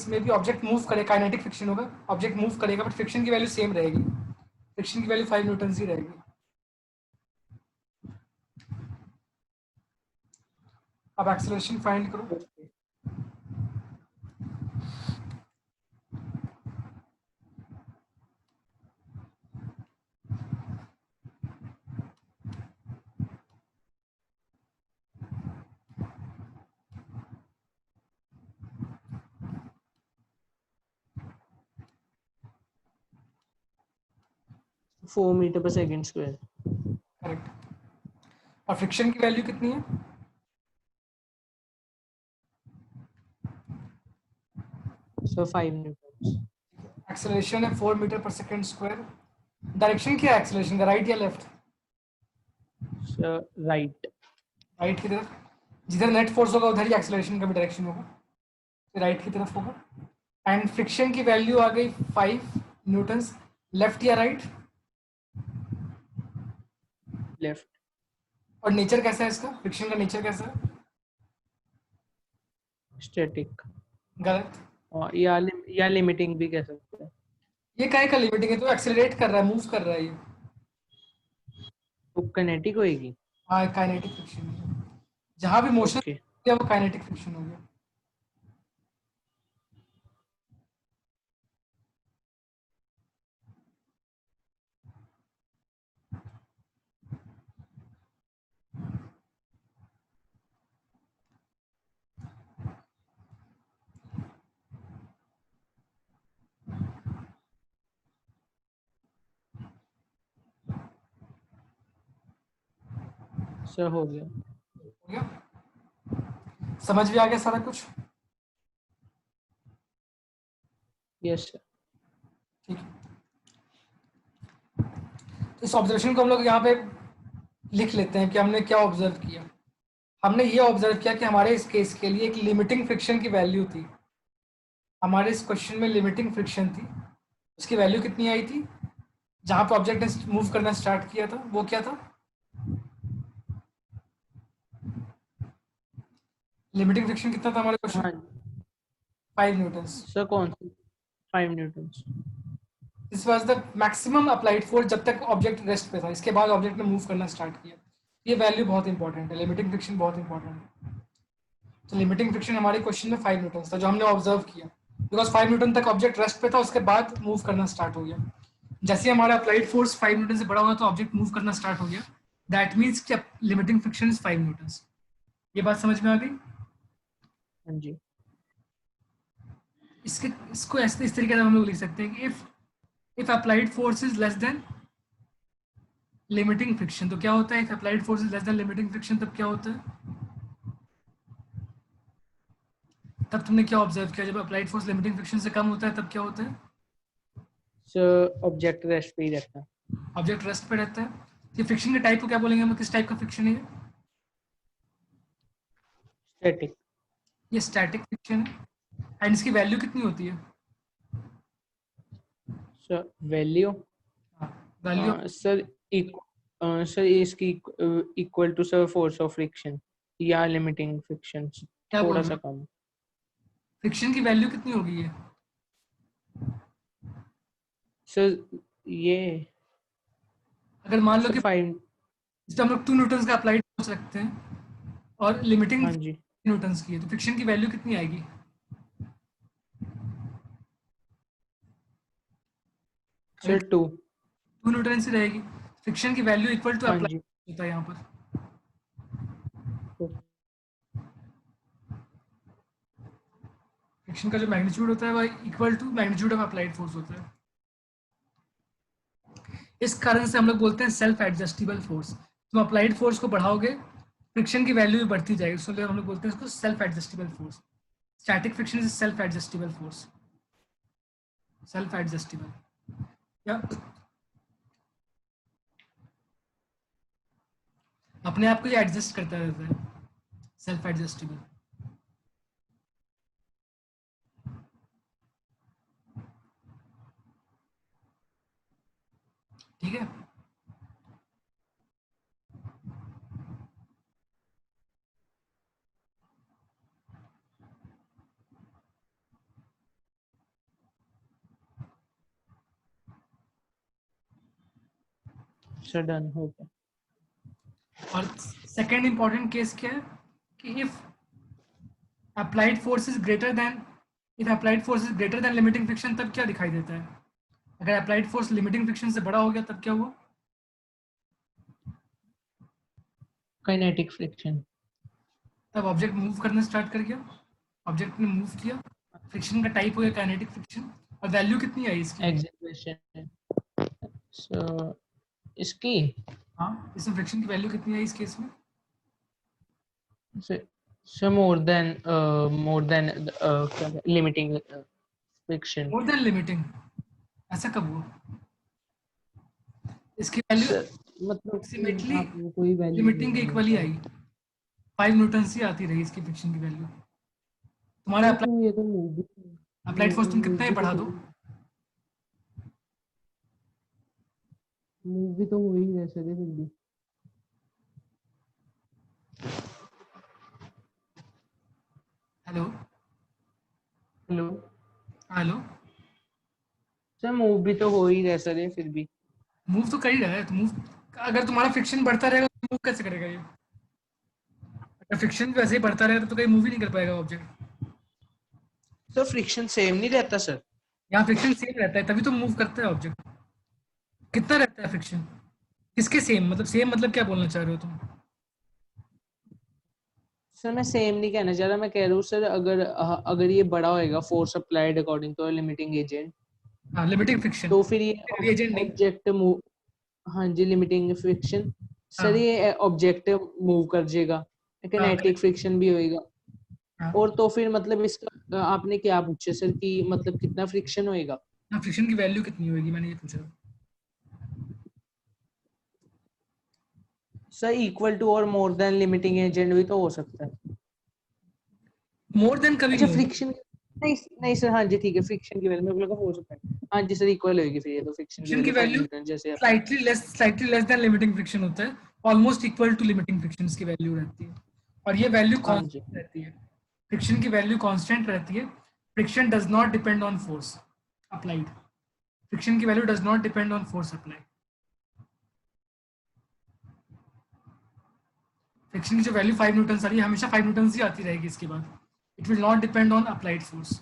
में भी ऑब्जेक्ट मूव करे, काइनेटिक फ्रिक्शन होगा, ऑब्जेक्ट मूव करेगा बट फ्रिक्शन की वैल्यू सेम रहेगी, फ्रिक्शन की वैल्यू 5 न्यूटन ही रहेगी। अब एक्सेलरेशन फाइंड करो। Okay. फोर मीटर पर सेकेंड स्क्वायर। करेक्ट। और फ्रिक्शन की वैल्यू कितनी है? सो 5 न्यूटन। एक्सेलरेशन है 4 मीटर पर सेकेंड स्क्वायर। डायरेक्शन क्या है एक्सेलरेशन का, राइट या लेफ्ट? राइट। राइट की तरफ, जिधर नेट फोर्स होगा उधर ही एक्सेलरेशन का भी डायरेक्शन होगा, तो राइट की तरफ होगा। एंड फ्रिक्शन की वैल्यू आ गई 5 न्यूटन्स, लेफ्ट या राइट? लेफ्ट। और नेचर कैसा है इसका, फ्रिक्शन का नेचर कैसा है? स्टैटिक। गलत। और या लिमिटिंग भी कह सकते हैं। ये काहे का लिमिटिंग है, तो एक्सेलरेट कर रहा है, मूव कर रहा है ये। वो काइनेटिक होएगी। हाँ काइनेटिक फ्रिक्शन है, जहाँ भी मोशन ओके। किया वो काइनेटिक फ्रिक्शन हो गया। सर हो गया। हो गया, समझ भी आ गया सारा कुछ? Yes sir. ठीक है, तो इस ऑब्जर्वेशन को हम लोग यहाँ पे लिख लेते हैं कि हमने क्या ऑब्जर्व किया। हमने ये ऑब्जर्व किया कि हमारे इस केस के लिए एक लिमिटिंग फ्रिक्शन की वैल्यू थी, हमारे इस क्वेश्चन में लिमिटिंग फ्रिक्शन थी, उसकी वैल्यू कितनी आई थी जहाँ पे ऑब्जेक्ट ने मूव करना स्टार्ट किया था, वो क्या था? लिमिटिंग फ्रिक्शन कितना था हमारे क्वेश्चन? हाँ 5 न्यूटन्स। सर, कौन सी? 5 Newton. This was the maximum applied force जब तक ऑब्जेक्ट रेस्ट पे था, इसके बाद ऑब्जेक्ट ने मूव करना स्टार्ट किया। ये वैल्यू बहुत इंपॉर्टेंट है, लिमिटिंग फ्रिक्शन बहुत इंपॉर्टेंट है। तो लिमिटिंग फ्रिक्शन हमारे क्वेश्चन में 5 न्यूटन था जो हमने ऑब्जर्व किया, बिकॉज 5 न्यूटन तक ऑब्जेक्ट रेस्ट पे था, उसके बाद मूव करना स्टार्ट हो गया। जैसे हमारा अप्लाइड फोर्स 5 न्यूटन से बड़ा होगा तो ऑब्जेक्ट मूव करना स्टार्ट हो गया, दैट मीन्स कि लिमिटिंग फ्रिक्शन इज 5 न्यूटन। ये बात समझ में आ गई? हाँ जी। इसको ऐसे इस तरीके से हम लोग लिख सकते हैं कि if applied force is less than limiting friction, तो क्या होता है? If applied force is less than limiting friction तब क्या होता है? तब तुमने क्या ऑब्जर्व किया, जब अप्लाइड फोर्स लिमिटिंग फ्रिक्शन से कम होता है तब क्या होता है? सर ऑब्जेक्ट रेस्ट पे ही रहता है। ऑब्जेक्ट रेस्ट पे रहता है। ये फ्रिक्शन के टाइप को क्या बोलेंगे हम, किस टाइप का फ्रिक्शन है ये? स्टैटिक। ये स्टैटिक फ्रिक्शन है। एंड इसकी वैल्यू कितनी होती है? Sir value. Value sir sir इसकी equal to sir force of friction या लिमिटिंग फ्रिक्शन, क्या बोल थोड़ा रहे सा हो, कम। फ्रिक्शन की वैल्यू कितनी होगी ये? सर ये अगर मान लो सर कि 5। जिसमें हम लोग 2 न्यूटन का अप्लाइड फोर्स रखते हैं और लिमिटिंग हाँ जी न्यूटन की है, तो फ्रिक्शन की वैल्यू कितनी आएगी? सर 2। 2 न्यूटन से रहेगी। फ्रिक्शन की वैल्यू इक्वल टू हाँ जी। अप्लाइड होता है यहाँ पर। तो फ्रिक्शन का जो मैग्नीट्यूड होता है वह equal to magnitude of applied force होता है। इस कारण से हम लोग बोलते हैं सेल्फ एडजस्टेबल फोर्स। तुम अप्लाइड फोर्स को बढ़ाओगे, फ्रिक्शन की वैल्यू भी बढ़ती जाएगी, इसलिए हम लोग बोलते हैं इसको self adjustable force. Static friction is self adjustable force, self adjustable या अपने आप को ये एडजस्ट करता रहता है, सेल्फ एडजस्टेबल। ठीक है, सर डन हो गया। और सेकेंड इंपॉर्टेंट केस क्या है कि if applied force is greater than limiting friction, तब क्या दिखाई देता है? अगर अप्लाइड फोर्स लिमिटिंग फ्रिक्शन से बड़ा हो गया तब क्या हुआ? Kinetic friction. तब ऑब्जेक्ट मूव करना स्टार्ट कर गया, ऑब्जेक्ट ने मूव किया, फ्रिक्शन का टाइप हो गया काइनेटिक फ्रिक्शन। और वैल्यू कितनी आई इसकी? एक्सेलरेशन। सो इसकी हाँ, इसमें फ्रिक्शन की वैल्यू कितनी आई इस केस में? सो मोर देन क्या लिमिटिंग फ्रिक्शन। मोर देन लिमिटिंग? ऐसा कब हुआ? इसकी वैल्यू सर मतलब अप्रोक्सीमेटली आपको कोई वैल्यू लिमिटिंग के इक्वल ही नहीं आई, 5 न्यूटन से आती रही इसकी फ्रिक्शन की वैल्यू। तुम्हारा तो ये तो अप्लाइड फोर्स तुम कितना ही मूव बढ़ा दो, भी तो वही वैसे थे फिर भी। Hello hello hello, sir move भी तो हो ही रहे सर फिर भी। मूव तो कर ही रहा है तो मूव, अगर तुम्हारा फ्रिक्शन बढ़ता रहेगा तो मूव कैसे करेगा ये? अगर फ्रिक्शन वैसे ही बढ़ता रहेगा तो कहीं मूव ही नहीं कर पाएगा ऑब्जेक्ट। सर फ्रिक्शन सेम नहीं रहता सर। यहाँ फ्रिक्शन सेम रहता है तभी तो मूव करता है ऑब्जेक्ट। कितना रहता है फ्रिक्शन? किसके सेम, मतलब सेम मतलब क्या बोलना चाह रहे हो तुम? सर मैं सेम नहीं कहना चाह रहा, मैं कह रहा हूँ सर अगर ये बड़ा होएगा force applied according to limiting agent, हाँ, लिमिटिंग फ्रिक्शन, तो फिर ये एजेंट नहीं। ऑब्जेक्ट मूव, हाँ जी लिमिटिंग फ्रिक्शन, सर हाँ ये ऑब्जेक्ट मूव कर जाएगा, हाँ काइनेटिक फ्रिक्शन भी होएगा। हाँ और तो फिर मतलब इसका आपने क्या पूछा सर कि मतलब कितना फ्रिक्शन होएगा? हाँ, फ्रिक्शन की वैल्यू कितनी होगी मैंने ये पूछा। सर इक्वल टू और मोर देन लिमिटिंग एजेंट भी तो हो सकता है। मोर देन कभी अच्छा नहीं होगा। फ्रिक्शन, नहीं नहीं सर, हाँ जी ठीक है, फ्रिक्शन की वैल्यू मेरे को लगा हो सकता है, हाँ जी सर इक्वल होगी फिर ये तो, फ्रिक्शन की फ्रिक्शन की वैल्यू 5 वैल्यू न्यूटन जैसे आप। Slightly less than limiting friction होता है, almost equal to limiting friction की वैल्यू रहती है। और ये वैल्यू हाँ जी कांस्टेंट रहती है, फ्रिक्शन की वैल्यू कांस्टेंट रहती है। Friction does not depend on force applied, friction की value does not depend on force applied. Friction की जो वैल्यू 5 न्यूटन आ रही है हमेशा 5 न्यूटन ही आती रहेगी इसके बाद, it will not depend on applied force.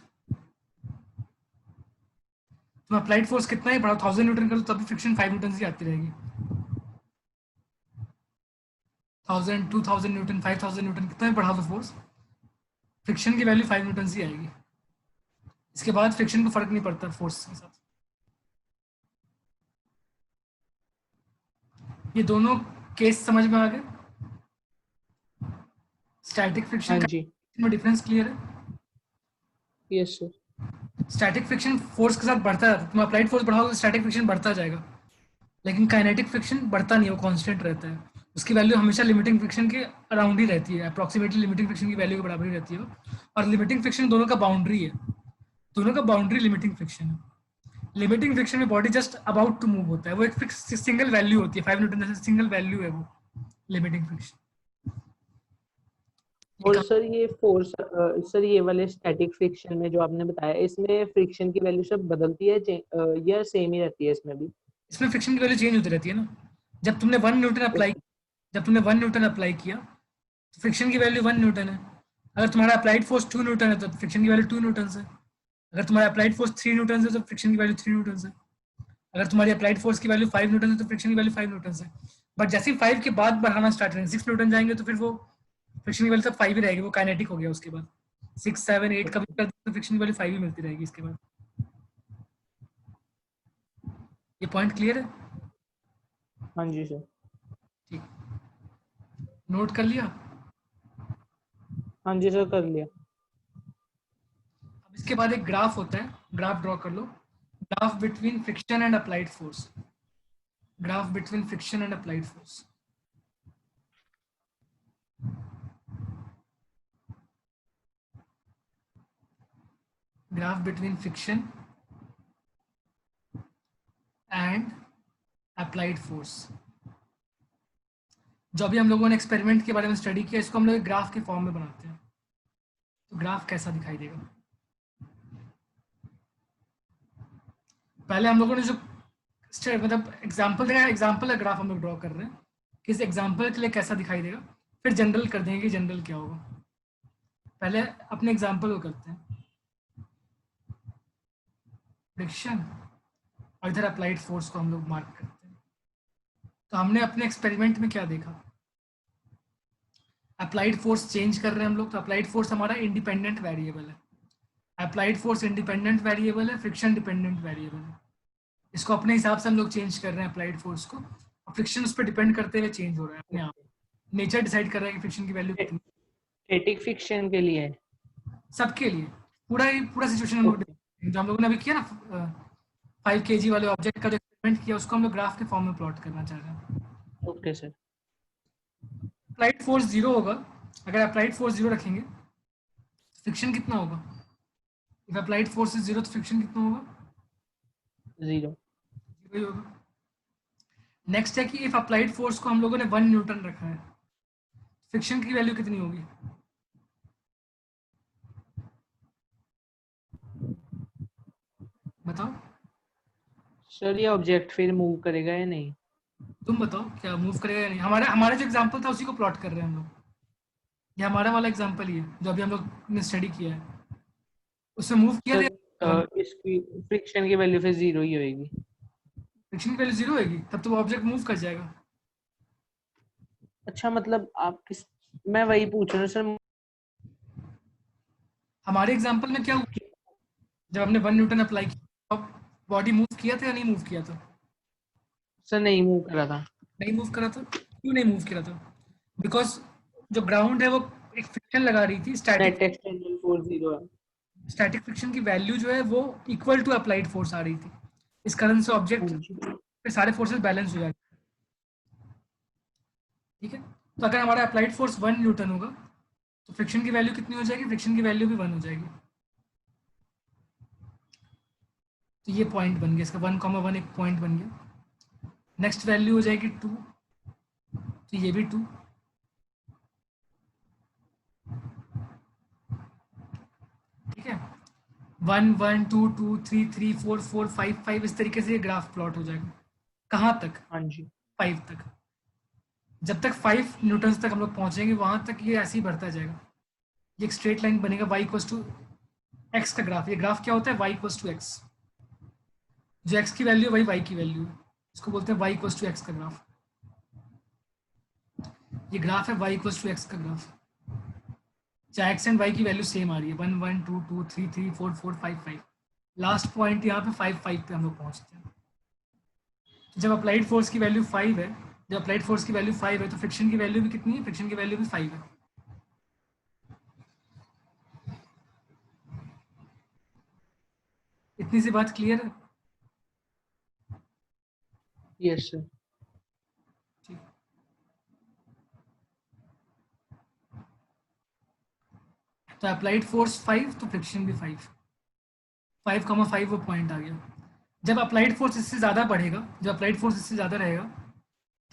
तुम अप्लाइड फोर्स कितना ही बढ़ाओ, 1000 न्यूटन करो तभी फ्रिक्शन 5 न्यूटन ही आती रहेगी। 1000 2000 न्यूटन 5000 न्यूटन कितना भी बढ़ा दो फोर्स, फ्रिक्शन की वैल्यू 5 न्यूटन ही आएगी। इसके बाद फ्रिक्शन को फर्क नहीं पड़ता फोर्स के साथ। ये दोनों केस समझ में आ गए? स्टैटिक फ्रिक्शन हाँ का जी में डिफरेंस क्लियर है? Yes sir. Static friction force के साथ बढ़ता है, तुम अप्लाइड फोर्स बढ़ाओगे तो स्टैटिक फ्रिक्शन बढ़ता जाएगा, लेकिन काइनेटिक फ्रिक्शन बढ़ता नहीं है, वो कांस्टेंट रहता है। उसकी वैल्यू हमेशा लिमिटिंग फ्रिक्शन के अराउंड ही रहती है, अप्रॉक्सीमेटली लिमिटिंग फ्रिक्शन की वैल्यू के बराबर ही रहती है वो। और लिमिटिंग फ्रिक्शन दोनों का बाउंड्री है, दोनों का बाउंड्री लिमिटिंग फ्रिक्शन है। लिमिटिंग फ्रिक्शन में body just about to move होता है, वो एक फिक्स सिंगल वैल्यू होती है, 5 न्यूटन जैसे सिंगल वैल्यू है वो लिमिटिंग फ्रिक्शन। और सर ये फोर्स, सर ये वाले स्टैटिक फ्रिक्शन में जो आपने बताया, इसमें फ्रिक्शन की वैल्यू सब बदलती है या सेम ही रहती है इसमें भी? इसमें फ्रिक्शन की वैल्यू चेंज होती रहती है ना। जब तुमने 1 न्यूटन अप्लाई Yes, जब तुमने 1 न्यूटन अप्लाई किया तो फ्रिक्शन की वैल्यू 1 न्यूटन है। अगर तुम्हारा अप्लाइड फोर्स 2 न्यूटन है तो फ्रिक्शन की वैल्यू 2 न्यूटन है। अगर तुम्हारा अप्लाइड फोर्स 3 न्यूटन है तो फ्रिक्शन की वैल्यू 3 न्यूटन है। अगर तुम्हारी अप्लाइड फोर्स की वैल्यू 5 न्यूटन है तो फ्रिक्शन की वैल्यू 5 न्यूटन है। बट जैसे ही 5 के बाद बढ़ाना स्टार्ट करेंगे, 6 न्यूटन जाएंगे तो फिर वो फ्रिक्शन की वैल्यू तब 5 ही रहेगी, वो काइनेटिक हो गया उसके बाद। 6 7 8 का भी कर दो तो फ्रिक्शन की वैल्यू 5 ही मिलती रहेगी इसके बाद। ये पॉइंट क्लियर है? हाँ जी सर। ठीक, नोट कर लिया? हाँ जी सर कर लिया। अब इसके बाद एक ग्राफ होता है, ग्राफ ड्रॉ कर लो, graph between friction and applied force, graph between friction and applied force. Graph between friction and applied force. जो अभी हम लोगों ने एक्सपेरिमेंट के बारे में स्टडी किया, इसको हम लोग ग्राफ के फॉर्म में बनाते हैं। तो ग्राफ कैसा दिखाई देगा? पहले हम लोगों ने जो मतलब एग्जाम्पल देगा, एग्जाम्पल का ग्राफ हम लोग ड्रॉ कर रहे हैं कि इस एग्जाम्पल के लिए कैसा दिखाई देगा, फिर जनरल कर देंगे कि जनरल क्या होगा। पहले अपने एग्जाम्पल को करते हैं, फ्रिक्शन और इधर अप्लाइड फोर्स को हम लोग मार्क करते हैं। तो हमने अपने एक्सपेरिमेंट में क्या देखा, अप्लाइड फोर्स चेंज कर रहे हैं हम लोग, तो अप्लाइड फोर्स हमारा इंडिपेंडेंट वेरिएबल है। अप्लाइड फोर्स इंडिपेंडेंट वेरिएबल है, फ्रिक्शन डिपेंडेंट वेरिएबल है। इसको अपने हिसाब से हम लोग चेंज कर रहे हैं अप्लाइड फोर्स को, और फ्रिक्शन उस पर डिपेंड करते हुए चेंज हो रहा है अपने आप। नेचर डिसाइड कर रहा है कि फ्रिक्शन की वैल्यू कितनी, स्टैटिक फ्रिक्शन के लिए सबके लिए पूरा सिचुएशन हम लोग जो हम लोगों ने अभी किया ना 5 kg वाले ऑब्जेक्ट का जो एक्सपेरिमेंट किया, उसको हम लोग ग्राफ के फॉर्म में प्लॉट करना चाह रहे हैं। Okay sir. अप्लाइड फोर्स 0 होगा, अगर अप्लाइड फोर्स 0 रखेंगे फ्रिक्शन कितना होगा, इफ अप्लाइड फोर्स इज 0 तो फ्रिक्शन कितना होगा, 0 ही होगा। नेक्स्ट है कि इफ अप्लाइड फोर्स को हम लोगों ने 1 न्यूटन रखा है, फ्रिक्शन की वैल्यू कितनी होगी, बताओ। सर ये ऑब्जेक्ट फिर मूव करेगा या नहीं? तुम बताओ क्या मूव करेगा या नहीं। हमारा हमारा जो एग्जांपल था उसी को प्लॉट कर रहे हैं हम लोग, ये हमारा वाला एग्जांपल ही है जो अभी हम लोग ने स्टडी किया है, उसमें मूव किया था। इसकी फ्रिक्शन की वैल्यू फिर 0 ही होगी। फ्रिक्शन की वैल्यू 0 होगी, तब तो वो ऑब्जेक्ट मूव कर जाएगा। अच्छा मतलब आप किस, मैं वही पूछ रहा हूँ सर। हमारे एग्जांपल में क्या हुआ, जब हमने 1 न्यूटन अप्लाई किया, बॉडी मूव किया था या नहीं मूव किया था, सर नहीं मूव करा था। नहीं मूव करा था। क्यों नहीं मूव करा था, बिकॉज जो ग्राउंड है वो एक फ्रिक्शन लगा रही थी, नेट एक्सटेंशन फोर्स 0 है। स्टैटिक फ्रिक्शन की वैल्यू जो है वो इक्वल टू अप्लाइड फोर्स आ रही थी, इस कारण से ऑब्जेक्ट हाँ जी। पे सारे फोर्सेस बैलेंस हो जाते हैं। ठीक है, तो अगर हमारा अप्लाइड फोर्स 1 न्यूटन होगा तो फ्रिक्शन की वैल्यू कितनी हो जाएगी, फ्रिक्शन की वैल्यू भी 1 हो जाएगी। तो ये पॉइंट बन गया, इसका 1,1 एक पॉइंट बन गया। नेक्स्ट वैल्यू हो जाएगी 2, तो ये भी 2। ठीक है, 1 1 2 2 3 3 4 4 5 5 इस तरीके से ये ग्राफ प्लॉट हो जाएगा। कहाँ तक, हाँ जी। 5 तक। जब तक 5 न्यूटन तक हम लोग पहुंचेंगे वहां तक ये ऐसे ही बढ़ता जाएगा। ये एक स्ट्रेट लाइन बनेगा, y इक्वल्स टू एक्स का ग्राफ। ये ग्राफ क्या होता है, y इक्वल्स टू एक्स। जो x की वैल्यू है वही y की वैल्यू है, इसको बोलते हैं y इक्वल्स टू एक्स का ग्राफ। ये ग्राफ है y इक्वल्स टू एक्स का ग्राफ, चाहे x एंड y की वैल्यू सेम आ रही है, 1 1 2 2 3 3 4 4 5 5। लास्ट पॉइंट यहाँ पे 5 5 पे हम लोग पहुंचते हैं। जब अप्लाइड फोर्स की वैल्यू 5 है, जब अप्लाइड फोर्स की वैल्यू 5 है तो फ्रिक्शन की वैल्यू भी कितनी है, फ्रिक्शन की वैल्यू भी 5 है। इतनी सी बात क्लियर है। Yes sir. ठीक, तो अप्लाइड फोर्स 5 तो फ्रिक्शन भी 5, 5,5 वो पॉइंट आ गया। जब अप्लाइड फोर्स इससे ज़्यादा बढ़ेगा, जब अप्लाइड फोर्स इससे ज़्यादा रहेगा,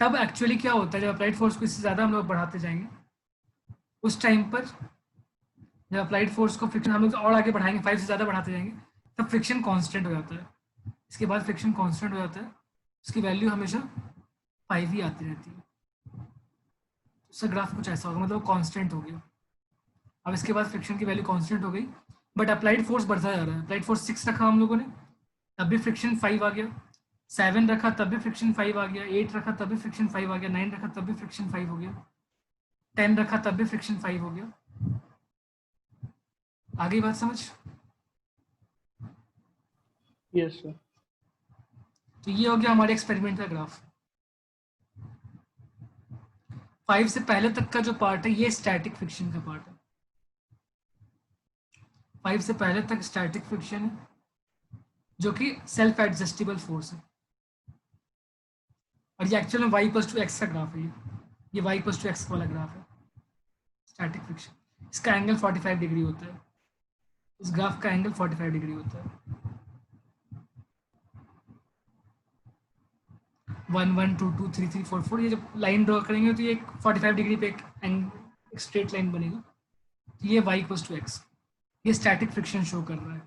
तब एक्चुअली क्या होता है, जब अप्लाइड फोर्स को इससे ज़्यादा हम लोग बढ़ाते जाएंगे, उस टाइम पर जब अप्लाइड फोर्स को फ्रिक्शन हम लोग और आगे बढ़ाएंगे, 5 से ज़्यादा बढ़ाते जाएंगे, तब फ्रिक्शन कांस्टेंट हो जाता है। इसके बाद फ्रिक्शन कांस्टेंट हो जाता है, उसकी वैल्यू हमेशा 5 ही आती रहती है। उसका ग्राफ कुछ ऐसा होगा, मतलब वो कांस्टेंट हो गया। अब इसके बाद फ्रिक्शन की वैल्यू कांस्टेंट हो गई, बट अप्लाइड फोर्स बढ़ता जा रहा है। अप्लाइड फोर्स 6 रखा हम लोगों ने, तब भी फ्रिक्शन 5 आ गया। 7 रखा तब भी फ्रिक्शन 5 आ गया। 8 रखा तब भी फ्रिक्शन 5 आ गया। 9 रखा तब भी फ्रिक्शन 5 हो गया। 10 रखा तब भी फ्रिक्शन 5 हो गया। आ गई बात समझ। Yes sir. तो ये हो गया हमारे एक्सपेरिमेंट का ग्राफ। 5 से पहले तक का जो पार्ट है ये स्टैटिक फ्रिक्शन का पार्ट है। 5 से पहले तक स्टैटिक फ्रिक्शन है जो कि सेल्फ एडजस्टेबल फोर्स है, और ये एक्चुअल में y इक्वल्स टू एक्स का ग्राफ है। ये y इक्वल्स टू एक्स वाला ग्राफ है स्टैटिक फ्रिक्शन। इसका एंगल 45 डिग्री होता है, इस ग्राफ का एंगल 45 डिग्री होता है। 1 1 2 2 3 3 4 4 ये जब लाइन ड्रॉ करेंगे तो ये एक 45 डिग्री पे एक स्ट्रेट लाइन बनेगा। तो ये y इक्वल्स टू एक्स, ये स्टैटिक फ्रिक्शन शो कर रहा है।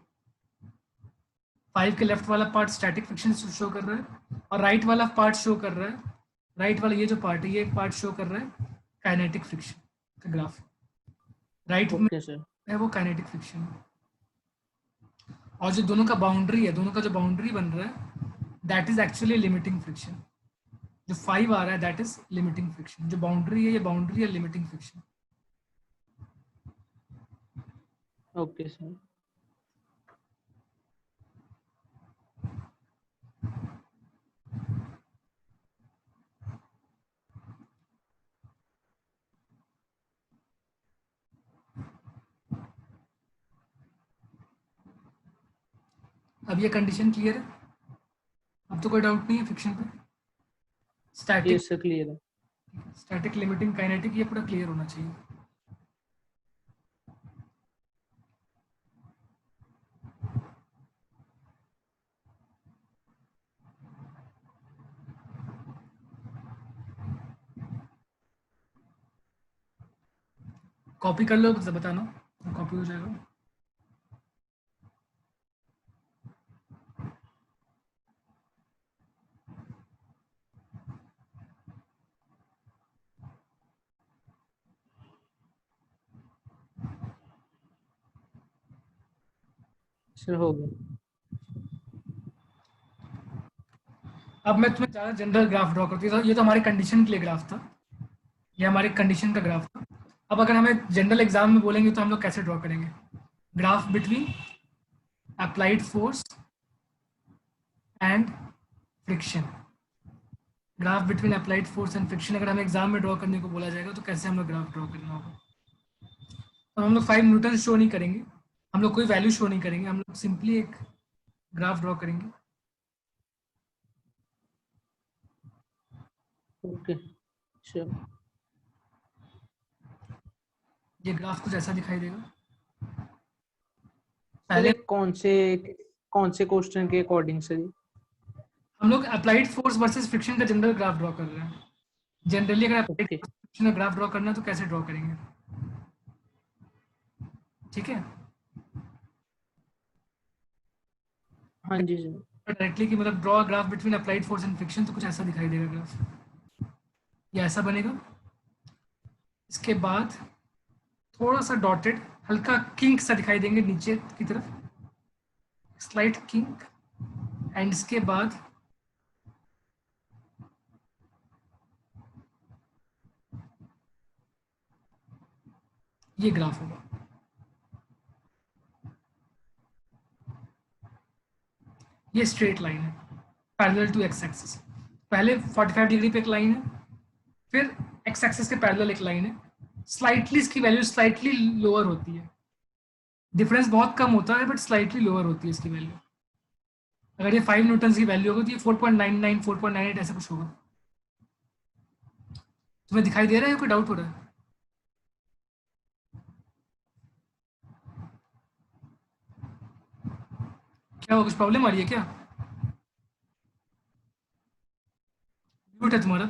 5 के लेफ्ट वाला पार्ट स्टैटिक फ्रिक्शन शो कर रहा है और राइट वाला पार्ट शो कर रहा है, राइट वाला ये जो पार्ट है ये पार्ट शो कर रहा है काइनेटिक फ्रिक्शन का ग्राफ। राइट में ओके सर। है वो काइनेटिक फ्रिक्शन है। और जो दोनों का बाउंड्री है, दोनों का जो बाउंड्री बन रहा है that is actually limiting friction. जो 5 आ रहा है दैट इज लिमिटिंग फ्रिक्शन। जो बाउंड्री है ये बाउंड्री है लिमिटिंग फ्रिक्शन। Okay sir. अब ये कंडीशन क्लियर है? अब तो कोई डाउट नहीं है फ्रिक्शन पे? ये स्टैटिक, सर क्लियर है। स्टैटिक लिमिटिंग काइनेटिक ये पूरा क्लियर होना चाहिए। कॉपी कर लो तो बताना, कॉपी हो जाएगा। सर हो गया। अब मैं तुम्हें ज़्यादा जनरल ग्राफ ड्रॉ करती हूँ। ये तो हमारे कंडीशन के लिए ग्राफ था, ये हमारे कंडीशन का ग्राफ था। अब अगर हमें जनरल एग्जाम में बोलेंगे तो हम लोग कैसे ड्रॉ करेंगे? Graph between applied force and friction. Graph between applied force and friction अगर हमें एग्जाम में ड्रॉ करने को बोला जाएगा तो कैसे हम लोग ग्राफ ड्रॉ करना होगा? तो हम लोग 5 न्यूटन शो नहीं करेंगे, हम लोग कोई वैल्यू शो नहीं करेंगे, हम लोग सिंपली एक ग्राफ ड्रॉ करेंगे। Okay sir. ये ग्राफ कुछ ऐसा दिखाई देगा। सर पहले कौन से क्वेश्चन के अकॉर्डिंग सर? हम लोग अप्लाइड फोर्स वर्सेस फ्रिक्शन का जनरल ग्राफ ड्रॉ कर रहे हैं। जनरली अगर अप्लाइड ओके। फ्रिक्शन का ग्राफ ड्रॉ करना है तो कैसे ड्रॉ करेंगे? ठीक है, हाँ जी सर। डायरेक्टली कि मतलब draw graph between applied force and friction तो कुछ ऐसा दिखाई देगा ग्राफ, ये ऐसा बनेगा। इसके बाद थोड़ा सा डॉटेड हल्का किंक सा दिखाई देंगे नीचे की तरफ, स्लाइट किंक। एंड इसके बाद ये ग्राफ होगा। ये स्ट्रेट लाइन है पैरेलल टू एक्स एक्सिस। पहले 45 डिग्री पे एक लाइन है, फिर एक्स एक्सिस के पैरेलल एक लाइन है। स्लाइटली इसकी वैल्यू स्लाइटली लोअर होती है, डिफरेंस बहुत कम होता है बट स्लाइटली लोअर होती है इसकी वैल्यू। अगर ये 5 न्यूटन की वैल्यू होगी तो ये 4.99 4.98 ऐसा कुछ होगा। तुम्हें दिखाई दे रहा है? कोई डाउट हो रहा है? क्या कुछ प्रॉब्लम आ रही है क्या? म्यूट है तुम्हारा।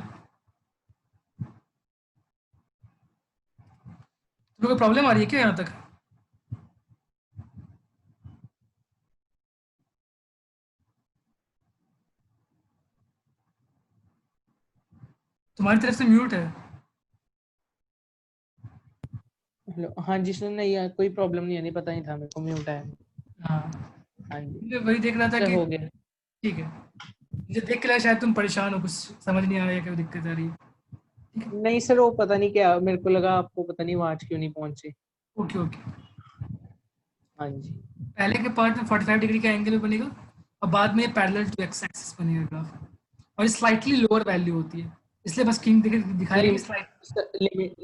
तुम्हें कोई प्रॉब्लम आ रही है क्या यहाँ तक? तुम्हारी तरफ से म्यूट है। हेलो, हाँ जी सर। नहीं यार कोई प्रॉब्लम नहीं है, नहीं पता नहीं था मेरे को म्यूट है। हाँ, हाँ जी मैं वही देख रहा था सर कि हो गया। ठीक है, मुझे देख के लगा शायद तुम परेशान हो, कुछ समझ नहीं आ रहा है, क्या दिक्कत आ रही है। नहीं सर, वो पता नहीं क्या मेरे को लगा आपको पता नहीं वो आज क्यों नहीं पहुंचे। Okay okay. हाँ जी। पहले के पार्ट में 45 डिग्री का एंगल बनेगा और बाद में पैरेलल टू एक्स एक्सिस बनेगा ग्राफ, और ये स्लाइटली लोअर वैल्यू होती है, इसलिए बस किंग दिखाया कि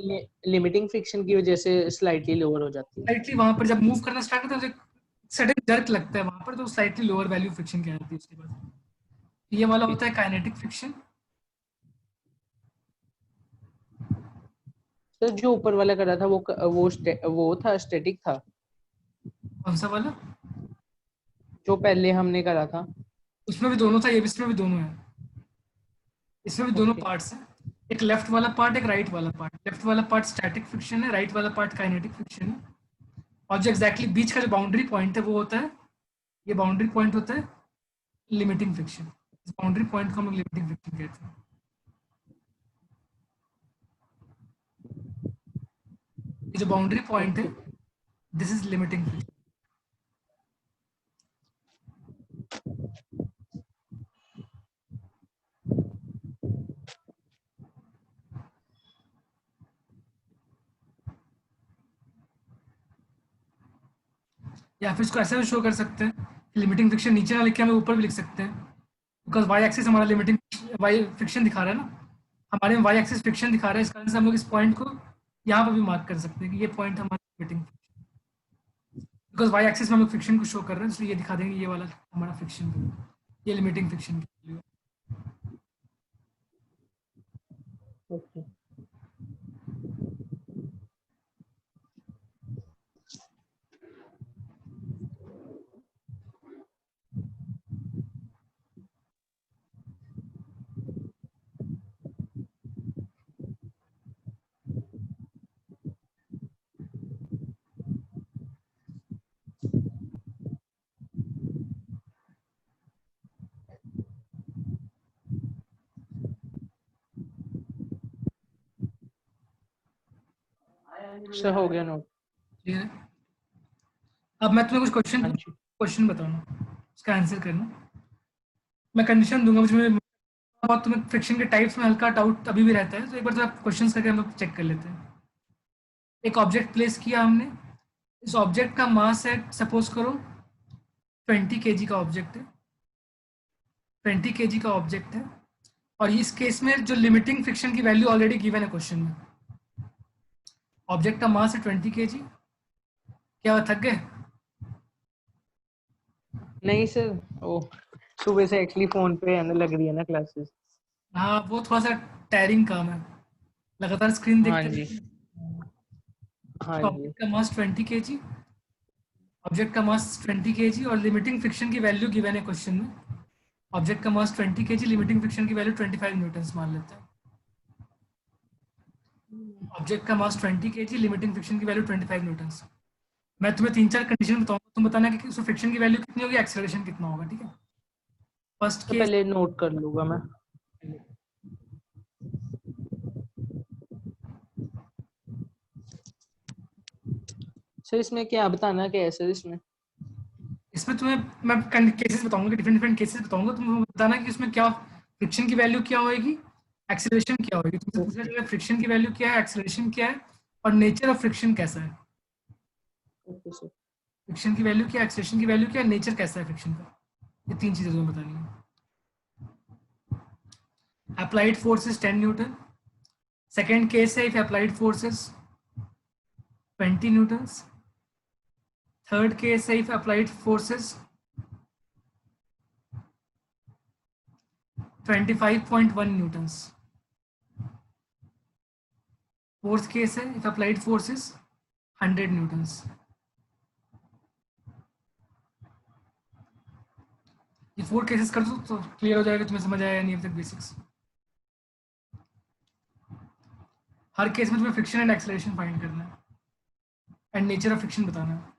लिमिटिंग फ्रिक्शन की वजह से स्लाइटली लोअर हो जाती है। स्लाइटली वहां पर जब मूव करना स्टार्ट करता है तो सडन जर्क लगता है वहां पर, तो स्लाइटली लोअर वैल्यू फ्रिक्शन की आती है उसके बाद। ये वाला होता है काइनेटिक फ्रिक्शन। सर जो ऊपर वाला कर रहा था वो था स्टैटिक था। कौन सा वाला? जो पहले हमने करा था उसमें भी दोनों था, ये भी इसमें भी दोनों है, इसमें भी दोनों ओके। पार्ट्स हैं। एक लेफ्ट वाला पार्ट, एक राइट वाला पार्ट। लेफ्ट वाला पार्ट स्टैटिक फ्रिक्शन है, राइट वाला पार्ट काइनेटिक फ्रिक्शन है। और जो एग्जैक्टली बीच का जो बाउंड्री पॉइंट है वो होता है, ये बाउंड्री पॉइंट होता है लिमिटिंग फ्रिक्शन, इस बाउंड्री पॉइंट को हम लोग लिमिटिंग फ्रिक्शन कहते हैं। ये जो बाउंड्री पॉइंट है, दिस इज लिमिटिंग फ्रिक्शन। या फिर इसको ऐसा भी शो कर सकते हैं, लिमिटिंग फ्रिक्शन नीचे ना लिख के हमें ऊपर भी लिख सकते हैं, बिकॉज वाई एक्सिस हमारा लिमिटिंग वाई फ्रिक्शन दिखा रहा है ना, हमारे में वाई एक्सिस फ्रिक्शन दिखा रहा है, इस कारण से हम लोग इस पॉइंट को यहाँ पर भी मार्क कर सकते हैं कि ये पॉइंट हमारा लिमिटिंग, बिकॉज वाई एक्सिस में हम लोग फ्रिक्शन को शो कर रहे हैं, इसलिए ये दिखा देंगे ये वाला हमारा फ्रिक्शन, ये लिमिटिंग फ्रिक्शन की वैल्यू है। ओके। सर हो गया नोट। क्लियर है? अब मैं तुम्हें कुछ हाँ जी। क्वेश्चन बताऊंगा, उसका आंसर करना। मैं कंडीशन दूंगा, मुझे बहुत तुम्हें फ्रिक्शन के टाइप्स में हल्का डाउट अभी भी रहता है, तो एक बार तो क्वेश्चंस करके हम लोग चेक कर लेते हैं। एक ऑब्जेक्ट प्लेस किया हमने, इस ऑब्जेक्ट का मास है, सपोज करो 20 kg का ऑब्जेक्ट है, 20 kg का ऑब्जेक्ट है, और इस केस में जो लिमिटिंग फ्रिक्शन की वैल्यू ऑलरेडी गिवन है क्वेश्चन में, ऑब्जेक्ट का मास है 20 kg। क्या थक गए? नहीं सर, ओ सुबह से एक्चुअली फोन पे आने लग रही है ना क्लासेस। हाँ, वो थोड़ा सा टायरिंग काम है, लगातार स्क्रीन हाँ देखते जी। रहते हैं। हाँ तो जी। ऑब्जेक्ट का मास 20 kg, ऑब्जेक्ट का मास 20 kg और लिमिटिंग फ्रिक्शन की वैल्यू गिवन है क्वेश्चन में, ऑब्जेक्ट का मास 20 kg, लिमिटिंग फ्रिक्शन की वैल्यू 25 न्यूटन मान लेते हैं। ऑब्जेक्ट का मास 20 kg, लिमिटिंग फ्रिक्शन की वैल्यू 25 न्यूटन। मैं तुम्हें 3-4 कंडीशन बताऊंगा, तुम बताना कि उसमें फ्रिक्शन की वैल्यू कितनी होगी, एक्सेलरेशन कितना होगा, ठीक है? फर्स्ट तो केस, पहले नोट कर लूंगा मैं। सर इसमें क्या बताना क्या है सर इसमें? इसमें तुम्हें मैं केसेस बताऊंगा, डिफरेंट डिफरेंट केसेस बताऊंगा, तुम बताना कि उसमें क्या फ्रिक्शन की वैल्यू क्या होगी, एक्सेलरेशन क्या होगी। तुमसे पूछना ओके। चाहिए फ्रिक्शन की वैल्यू क्या है, एक्सेलरेशन क्या है, और नेचर ऑफ फ्रिक्शन कैसा है। Okay sir. फ्रिक्शन की वैल्यू क्या है, एक्सेलरेशन की वैल्यू क्या है, नेचर कैसा है फ्रिक्शन का, ये 3 चीजें तुम्हें बतानी है। Applied force is 10 newton. Second case है, if applied force is 20 newtons. Third case है, if applied force is 25.1 newtons. Fourth case है, if applied force is 100 newtons. ये 4 केसेस कर दो तो क्लियर हो जाएगा, तुम्हें समझ आया नहीं अब तक बेसिक्स। हर केस में तुम्हें फ्रिक्शन एंड एक्सेलरेशन फाइंड करना है एंड नेचर ऑफ फ्रिक्शन बताना है।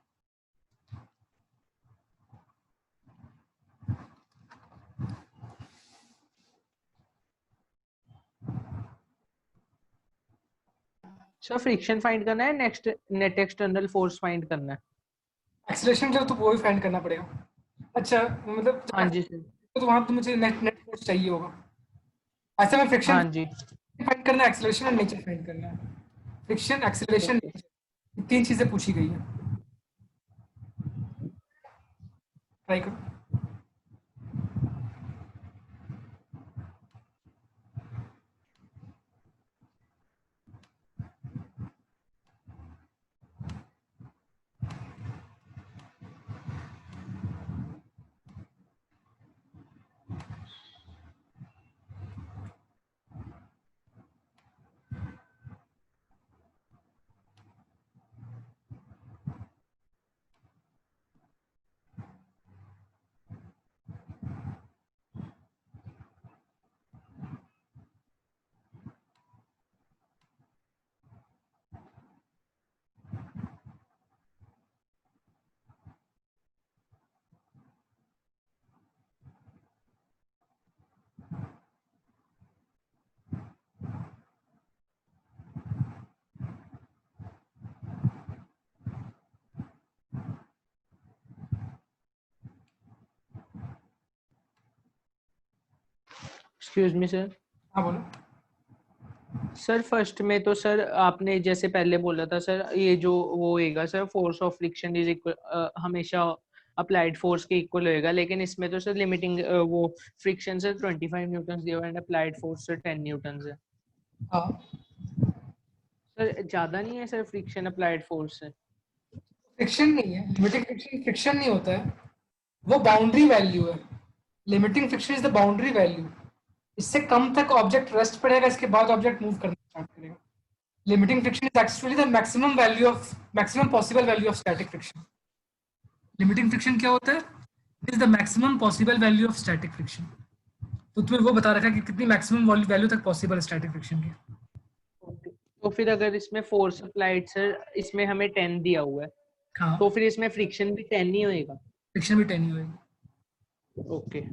सर फ्रिक्शन फाइंड करना है, next net external force find करना है। एक्सेलरेशन के लिए तो वो भी फाइंड करना पड़ेगा। अच्छा, मतलब हाँ जी सर। तो वहां तो मुझे नेट नेट फोर्स चाहिए होगा। ऐसे में फ्रिक्शन हाँ जी। फाइंड करना है, एक्सेलरेशन और नेचर फाइंड करना है। Friction, acceleration, okay. नेचर, 3 चीजें पूछी गई है। ट्राई करो। Excuse me sir. हाँ बोलो। सर फर्स्ट में तो सर आपने जैसे पहले बोला था सर, ये जो वो होएगा sir, force of friction is equal, हमेशा अप्लाइड फोर्स के इक्वल होएगा, लेकिन इसमें तो सर लिमिटिंग वो फ्रिक्शन सर 25 न्यूटन दिया हुआ है and applied force sir 10 Newton है। हाँ, सर ज्यादा नहीं है सर फ्रिक्शन अप्लाइड फोर्स से? फ्रिक्शन नहीं है, लिमिटिंग फ्रिक्शन फ्रिक्शन नहीं होता है, वो बाउंड्री वैल्यू है। Limiting friction is the boundary value. इससे कम तक ऑब्जेक्ट रेस्ट पड़ेगा, इसके बाद ऑब्जेक्ट मूव करना स्टार्ट करेगा। Limiting friction is actually the maximum possible value of static friction. Limiting friction क्या होता है? Is the maximum possible value of static friction. तो तुम्हें वो बता रखा है कि कितनी मैक्सिमम वैल्यू तक पॉसिबल है स्टैटिक फ्रिक्शन की। तो फिर अगर इसमें फोर्स अप्लाइड सर, इसमें हमें 10 दिया हुआ है, हाँ, तो फिर इसमें फ्रिक्शन भी 10 ही होएगा? फ्रिक्शन भी 10 ही होगी। ओके।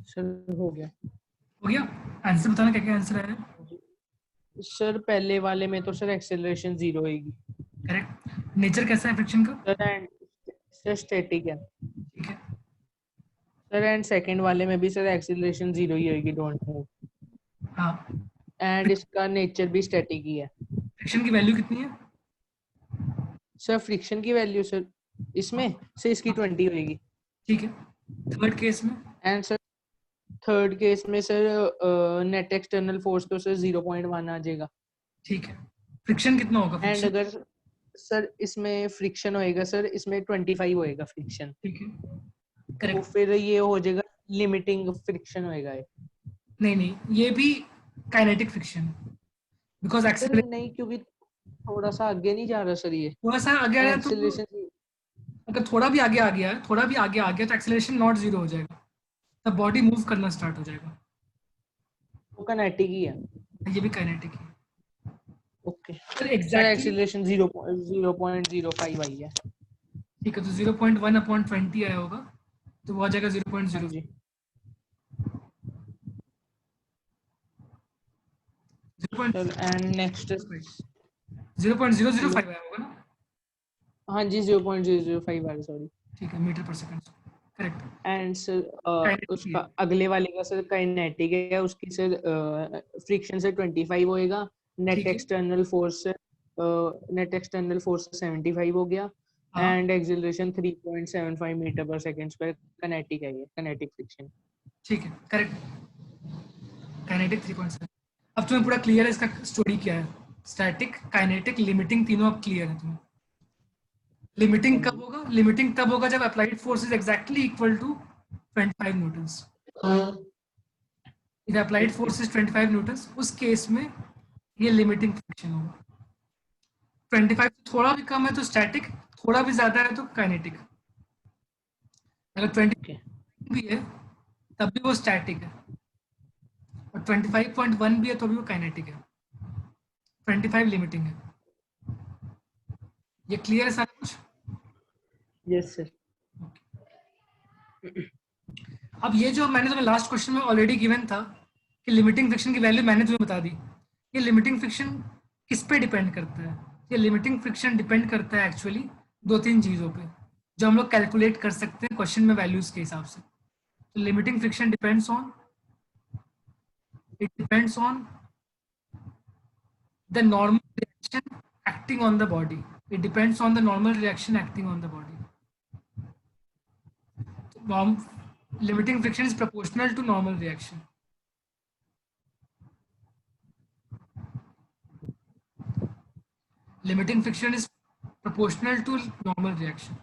सर हो गया। हो गया। आंसर बताना, क्या क्या आंसर आया। सर पहले वाले में तो सर एक्सेलरेशन 0 होगी। करेक्ट। नेचर कैसा है फ्रिक्शन का? सर एंड सर स्टैटिक है। ठीक है। सर एंड सेकंड वाले में भी सर एक्सेलरेशन 0 ही होगी, डोंट मूव। हाँ, एंड इसका नेचर भी स्टैटिक ही है। फ्रिक्शन की वैल्यू कितनी है? सर फ्रिक्शन की वैल्यू सर इसमें से इसकी 20 होगी। ठीक है। थर्ड केस में? एंड सर थर्ड केस में सर नेट एक्सटर्नल फोर्स तो सर 0.1 आ जाएगा। ठीक है। फ्रिक्शन कितना होगा एंड फ्रिक्शन? अगर सर इसमें फ्रिक्शन होएगा सर, इसमें 25 होएगा फ्रिक्शन। ठीक है। तो करेक्ट। फिर ये हो जाएगा लिमिटिंग फ्रिक्शन होएगा ये। नहीं नहीं, ये भी kinetic friction, because sir acceleration नहीं, क्योंकि थोड़ा सा आगे नहीं जा रहा सर ये थोड़ा सा आगे आया तो, एक्सेलरेशन। अगर थोड़ा भी आगे आ गया है, थोड़ा भी आगे आ गया तो एक्सेलरेशन नॉट जीरो हो जाएगा, तब बॉडी मूव करना स्टार्ट हो जाएगा। वो काइनेटिक ही है। ये भी काइनेटिक है। Okay sir sir exactly. Acceleration 0.05 आई है। ठीक है, तो 0.1/20 आया होगा, तो वो आ जाएगा 0.0। हाँ जी 0.005 सर एंड नेक्स्ट। 0.005 आया होगा ना? हाँ जी 0.005 आ रहा, सॉरी। ठीक है, मीटर पर second. Correct. And sir kinetic उसका है। अगले वाले का सर काइनेटिक है, उसकी सर फ्रिक्शन से 25 होएगा नेट ठीक है। एक्सटर्नल फोर्स 75 हो गया हाँ एंड एक्सेलरेशन 3.75 मीटर पर सेकंड स्क्वायर काइनेटिक है ये काइनेटिक फ्रिक्शन। ठीक है, करेक्ट। काइनेटिक 3.7। अब तुम्हें पूरा क्लियर है इसका स्टोरी क्या है? स्टैटिक, काइनेटिक, लिमिटिंग, तीनों अब क्लियर है तुम्हें। लिमिटिंग हाँ कब जी। होगा? लिमिटिंग तब होगा जब applied force is exactly equal to 25 newtons. If applied okay force is 25 newtons, उस केस में ये लिमिटिंग फ्रिक्शन होगा। 25 से थोड़ा भी कम है तो स्टैटिक, थोड़ा भी ज्यादा है तो काइनेटिक। अगर 20 ओके भी है तब भी वो स्टैटिक है, और 25.1 भी है तो भी वो काइनेटिक है। 25 लिमिटिंग है। ये क्लियर है सारा कुछ? Yes sir. अब ये जो मैंने तुम्हें लास्ट क्वेश्चन में ऑलरेडी गिवन था कि लिमिटिंग फ्रिक्शन की वैल्यू मैंने तुम्हें बता दी, ये लिमिटिंग फ्रिक्शन किस पे डिपेंड करता है? ये लिमिटिंग फ्रिक्शन डिपेंड करता है एक्चुअली दो तीन चीज़ों पे, जो हम लोग कैलकुलेट कर सकते हैं क्वेश्चन में वैल्यूज के हिसाब से। तो limiting friction depends on, it depends on the normal reaction acting on the body. It depends on the normal reaction acting on the body. Limiting friction is proportional to normal reaction. Limiting friction is proportional to normal reaction.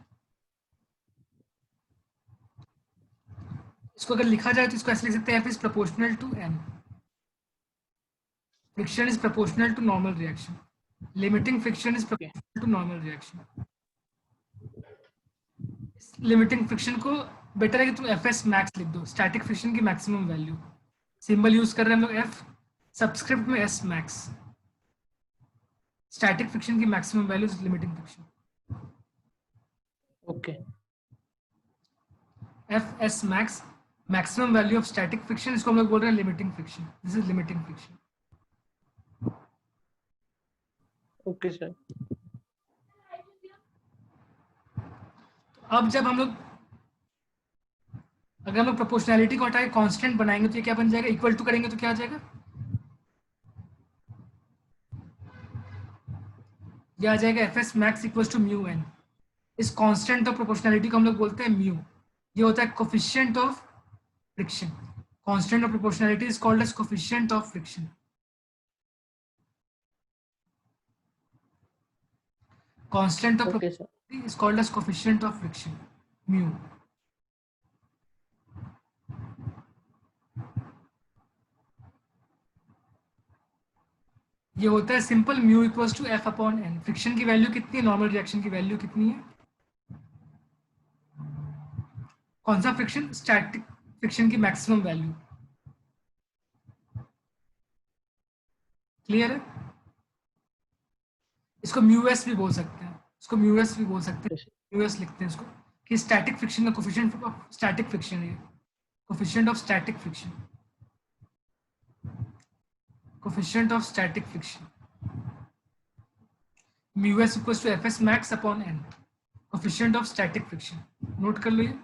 इसको अगर लिखा जाए तो इसको ऐसे लिख सकते हैं F is proportional to N. Friction is proportional to normal reaction. Limiting friction is okay proportional to normal reaction. Limiting friction को बेटर है कि तुम एफ एस मैक्स लिख दो, स्टैटिक फ्रिक्शन की मैक्सिमम वैल्यू। सिंबल यूज कर रहे हैं हम लोग एफ, सब्सक्रिप्ट में एस मैक्स। स्टैटिक फ्रिक्शन की maximum value is limiting friction. Okay F S max, maximum value of static friction, इसको हम लोग बोल रहे हैं limiting friction. This is limiting friction. Okay sir. अब जब हम लोग, अगर हम लोग प्रोपोर्शनैलिटी को हटा के कांस्टेंट बनाएंगे तो ये क्या बन जाएगा? इक्वल टू करेंगे तो क्या आ जाएगा? ये आ जाएगा F S max equal to mu N. इस कांस्टेंट ऑफ प्रोपोर्शनैलिटी को हम लोग बोलते हैं म्यू। ये होता है coefficient of friction. Constant of proportionality is called as coefficient of friction. Constant of okay sir. proportionality is called as coefficient of friction, mu. ये होता है simple mu equals to F upon N. Friction की value कितनी है? Normal reaction की value कितनी है? कौन सा फ्रिक्शन? स्टैटिक फ्रिक्शन की मैक्सिमम वैल्यू। क्लियर है? इसको म्यू एस भी बोल सकते हैं, इसको म्यू एस भी बोल सकते हैं। म्यू एस लिखते हैं इसको कि स्टैटिक फ्रिक्शन का कोफिशिएंट ऑफ स्टैटिक फ्रिक्शन है, coefficient of static friction, coefficient of static friction. Mu S equals to F S max upon N, coefficient of static friction. Note कर लो ये।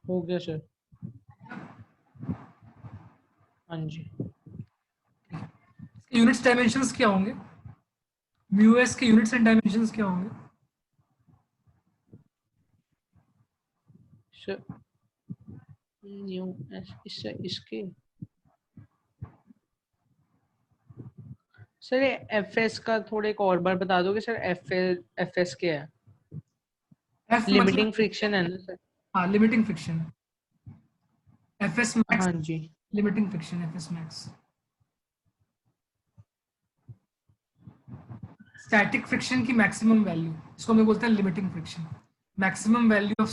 हो गया सर। हाँ जी। यूनिट्स डायमेंशंस क्या होंगे? म्यू एस के यूनिट्स एंड डायमेंशंस क्या होंगे? सर न्यू इससे इसके सर एफ एस का थोड़े एक और बार बता दोगे सर? एफ एस क्या है? एफ लिमिटिंग मतलब, फ्रिक्शन है ना सर? हाँ लिमिटिंग फ्रिक्शन है। एफ एस मैक्स हाँ जी। Limiting friction, F S max. Static friction की मैक्सिमम वैल्यू, इसको हम लोग बोलते हैं limiting friction. Maximum value of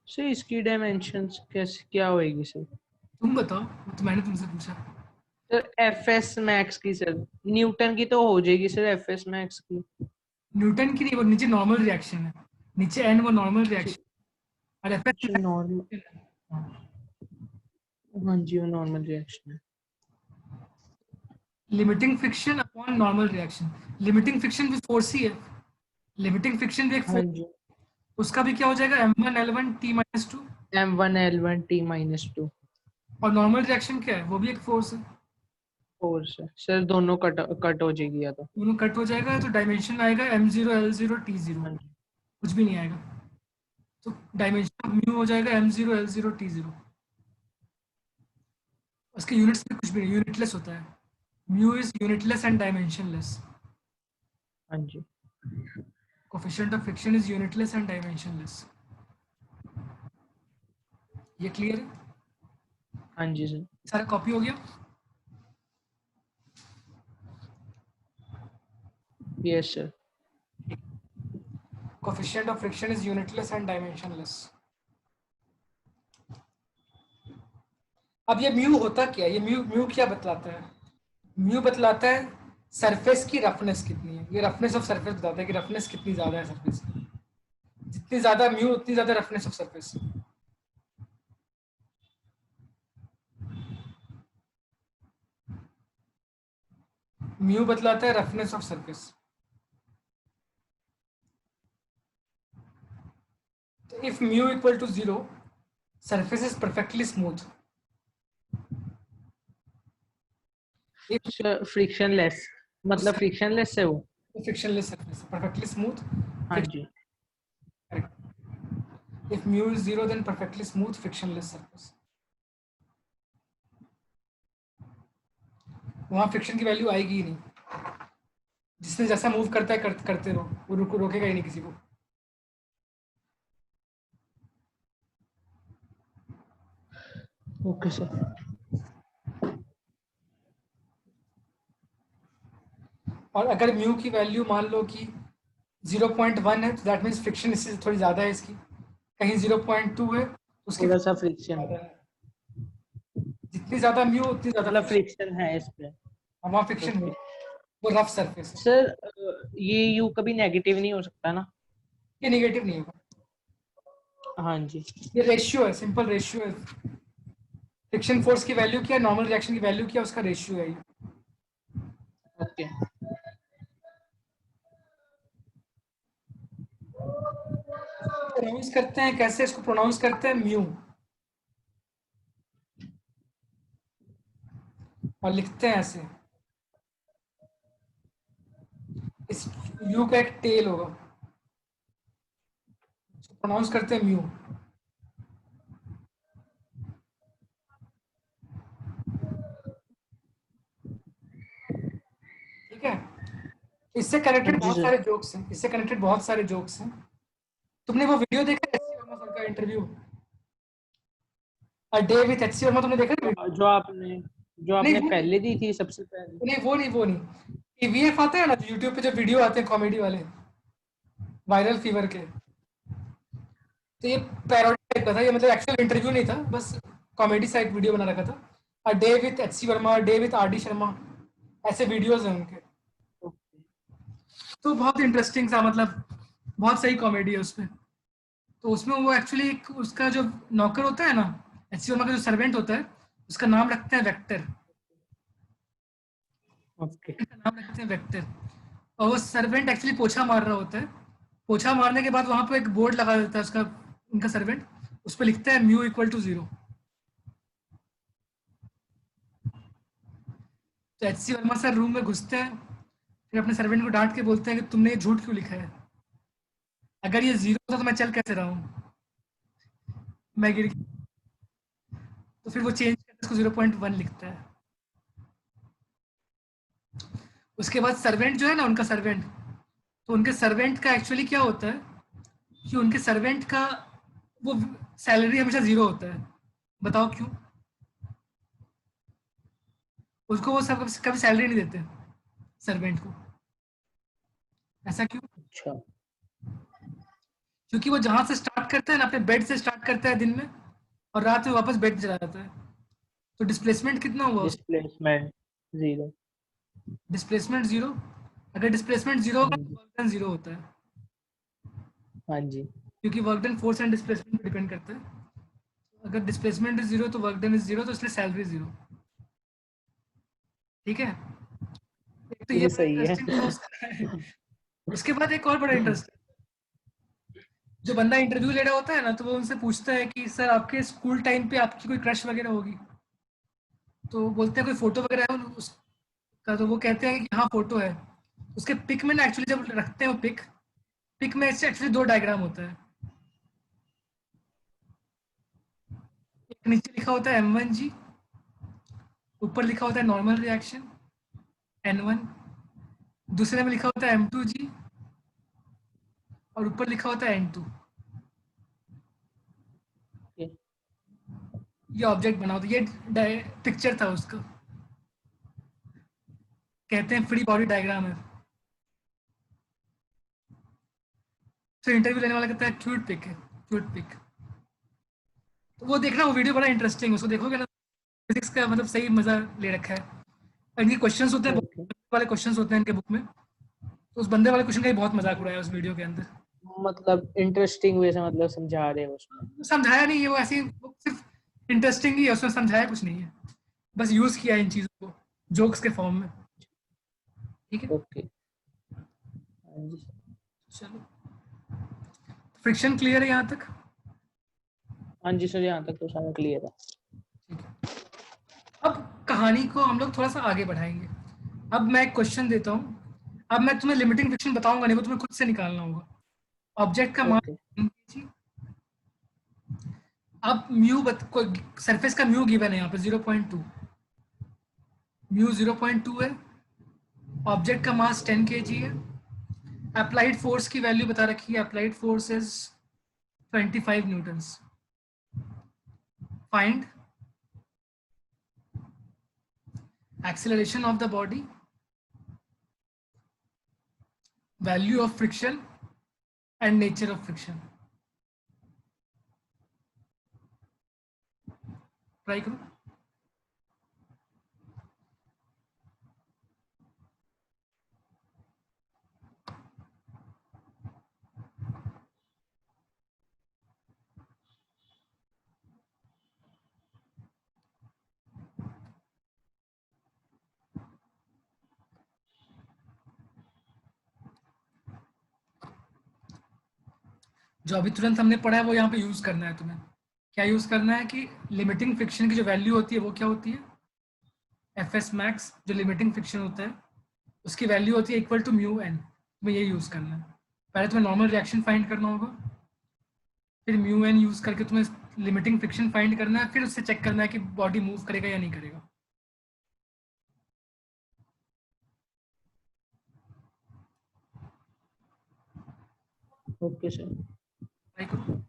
sir इसकी डायमेंशंस कैसे क्या होएगी सर? तुम बताओ, तो मैंने तुमसे पूछा। सर एफ एस मैक्स की सर, न्यूटन की तो हो जाएगी सर एफ एस मैक्स की। न्यूटन की नहीं, वो नीचे नॉर्मल रिएक्शन है, नीचे एन वो नॉर्मल रिएक्शन और एफ अच्छा नॉर्मल, हाँ जी वो नॉर्मल रिएक्शन है। Limiting friction upon normal reaction. Limiting friction भी फोर्स ही है, लिमिटिंग फ्रिक्शन भी एक हाँ फोर्स, जी, उसका भी क्या हो जाएगा m1l1t-2। M1L1T-2 और नॉर्मल रिएक्शन क्या है, वो भी एक फोर्स है। फोर्स है सर, दोनों कट हो जाएगी या तो। दोनों कट हो जाएगा तो डायमेंशन आएगा m0l0t0, हाँ जी, कुछ भी नहीं आएगा। तो डायमेंशन ऑफ म्यू हो जाएगा m0l0t0। उसके यूनिट्स में कुछ भी नहीं, यूनिटलेस होता है। Mu is unitless and dimensionless. हाँ जी, coefficient of friction is unitless and dimensionless. ये क्लियर है? हाँ जी सर। सारा कॉपी हो गया? Yes sir. Coefficient of friction is unitless and dimensionless. अब ये म्यू होता क्या है, ये म्यू म्यू क्या बतलाता है? म्यू बतलाता है सरफेस की रफनेस कितनी है। ये रफनेस ऑफ सरफेस बताता है कि रफनेस कितनी ज्यादा है सरफेस की। जितनी ज्यादा म्यू उतनी ज्यादा रफनेस ऑफ सरफेस। म्यू बतलाता है रफनेस ऑफ सरफेस। तो if mu equal to 0, surface is perfectly smooth. If sir frictionless, मतलब फ्रिक्शनलेस है वो। Frictionless surface perfectly smooth. हाँ जी, If mu is 0, then perfectly smooth frictionless surface. वहां friction की वैल्यू आएगी ही नहीं। जिसने जैसा मूव करता है करते रहो, वो रोकेगा ही नहीं किसी को। Okay sir. और अगर म्यू की वैल्यू मान लो कि 0.1 है, तो दैट मीन्स फ्रिक्शन इससे थोड़ी ज़्यादा है इसकी। कहीं 0.2 है तो उसकी थोड़ा सा friction फ्रिक्शन, ज़्यादा है। जितनी ज़्यादा म्यू उतनी ज़्यादा मतलब फ्रिक्शन। फ्रिक्शन है इस पे। वहाँ फ्रिक्शन ओके हुई, वो रफ सरफेस है। सर, ये यू कभी नेगेटिव नहीं हो सकता ना? ये निगेटिव नहीं होगा, हाँ जी, ये रेशियो है, सिंपल रेशियो है। फ्रिक्शन फोर्स की वैल्यू क्या है, नॉर्मल रिएक्शन की वैल्यू क्या है, उसका रेशियो है ये। ओके प्रोनाउंस करते हैं कैसे, इसको प्रोनाउंस करते हैं म्यू, और लिखते हैं ऐसे। इस यू का एक टेल होगा, इसको प्रोनाउंस करते हैं म्यू। ठीक है, इससे हाँ कनेक्टेड जी बहुत सर। सारे जोक्स हैं, इससे कनेक्टेड बहुत सारे जोक्स हैं। तुमने वो वीडियो देखा एच सी वर्मा सर का interview, a day with H C Verma, तुमने देखा है? जो आपने जो नहीं आपने वो नहीं, पहले दी थी सबसे पहले। वो नहीं। ईवीएफ आते हैं ना यूट्यूब पे, जो वीडियो आते हैं कॉमेडी वाले, वायरल फीवर के। तो ये पैरोडी टाइप का था, ये मतलब एक्चुअल इंटरव्यू नहीं था, बस कॉमेडी सा एक वीडियो बना रखा था। A day with H C Verma, day with R D Sharma, ऐसे वीडियोज हैं उनके। तो बहुत इंटरेस्टिंग सा, मतलब बहुत सही कॉमेडी है उसमें। तो उसमें वो एक्चुअली एक उसका जो नौकर होता है ना, एच सी वर्मा का जो सर्वेंट होता है, उसका नाम रखते हैं वेक्टर। ओके का नाम रखते हैं वेक्टर। और वो सर्वेंट एक्चुअली पोछा मार रहा होता है। पोछा मारने के बाद वहां पे एक बोर्ड लगा देता है उसका, उनका सर्वेंट, उस पर लिखता है म्यू इक्वल टू 0। तो H C Verma sir room में घुसते हैं, फिर अपने सर्वेंट को डांट के बोलते हैं कि तुमने ये झूठ क्यों लिखा है, अगर ये 0 था तो मैं चल कैसे रहा हूँ, मैं गिर। तो फिर वो चेंज करके उसको 0.1 लिखता है। उसके बाद सर्वेंट जो है ना, उनका सर्वेंट, तो उनके सर्वेंट का एक्चुअली क्या होता है कि उनके सर्वेंट का वो सैलरी हमेशा जीरो होता है। बताओ क्यों? उसको वो सब कभी सैलरी नहीं देते सर्वेंट को। ऐसा क्यों? अच्छा। क्योंकि वो जहां से स्टार्ट करता है ना, अपने बेड से स्टार्ट करता है दिन में, और रात में वापस बेड पे चला जाता है। तो डिस्प्लेसमेंट कितना हुआ? Displacement zero. Displacement zero. अगर डिस्प्लेसमेंट जीरो होगा हाँ तो जी। वर्क डन जीरो होता है, हाँ जी। क्योंकि work done force and displacement पे डिपेंड करता है। अगर डिस्प्लेसमेंट इज जीरो तो वर्क डन इज जीरो, तो इसलिए सैलरी जीरो। ठीक है? एक तो ये ये बड़ा सही है। इंटरेस्टिंग था उसका। उसके बाद एक और बड़ा इंटरेस्ट, जो बंदा इंटरव्यू ले रहा होता है ना, तो वो उनसे पूछता है कि सर आपके स्कूल टाइम पे आपकी कोई क्रश वगैरह होगी? तो बोलते हैं कोई फोटो वगैरह है उसका? तो वो कहते हैं कि हाँ फोटो है। उसके पिक में ना एक्चुअली जब रखते हैं वो पिक, पिक में एक्चुअली दो डायग्राम होता है। एक नीचे लिखा होता है M1G, ऊपर लिखा होता है नॉर्मल रिएक्शन N1, दूसरे में लिखा होता है M2G, और ऊपर लिखा होता है N2। ये ऑब्जेक्ट बना होता है, ये पिक्चर था उसका, कहते हैं फ्री बॉडी डायग्राम है। तो इंटरव्यू लेने वाला कहता है क्यूट पिक है, क्यूट पिक। तो वो देखना, वो वीडियो बड़ा इंटरेस्टिंग है, उसको देखोगे ना, फिजिक्स का मतलब सही मजा ले रखा है। और इनके क्वेश्चंस होते हैं, ओके। बहुत वाले क्वेश्चंस होते हैं इनके बुक में। तो उस बंदे वाले क्वेश्चन का ही बहुत मजाक उड़ाया उस वीडियो के अंदर। मतलब इंटरेस्टिंग वे से मतलब समझा रहे हो उसमें। समझाया नहीं है वो, ऐसी वो सिर्फ इंटरेस्टिंग ही है, उसमें समझाया कुछ नहीं है, बस यूज किया इन चीजों को जोक्स के फॉर्म में। ठीक है? ओके। हाँ जी। चलो, फ्रिक्शन क्लियर है यहाँ तक? हाँ जी सर, यहाँ तक तो सारा क्लियर है। ठीक है। अब कहानी को हम लोग थोड़ा सा आगे बढ़ाएंगे। अब मैं एक क्वेश्चन देता हूँ, अब मैं तुम्हें लिमिटिंग फ्रिक्शन बताऊंगा नहीं, वो तुम्हें खुद से निकालना होगा। ऑब्जेक्ट का ओके। मास, अब म्यू सरफेस का म्यू गिवन है यहाँ पे 0.2, म्यू 0.2 है। ऑब्जेक्ट का मास 10 kg है। अप्लाइड फोर्स की वैल्यू बता रखी है, applied force is 25 Newton's. Find acceleration of the body, value of friction and nature of friction. Try करो। जो अभी तुरंत हमने पढ़ा है वो यहाँ पे यूज करना है तुम्हें। क्या यूज करना है कि लिमिटिंग फ्रिक्शन की जो वैल्यू होती है वो क्या होती है? एफ एस मैक्स, जो लिमिटिंग फ्रिक्शन होता है उसकी वैल्यू होती है इक्वल टू म्यू एन। तुम्हें ये यूज करना है। पहले तुम्हें नॉर्मल रिएक्शन फाइंड करना होगा, फिर म्यू एन यूज करके तुम्हें लिमिटिंग फ्रिक्शन फाइंड करना है, फिर उससे चेक करना है कि बॉडी मूव करेगा या नहीं करेगा। Okay sir. ट्राई करो।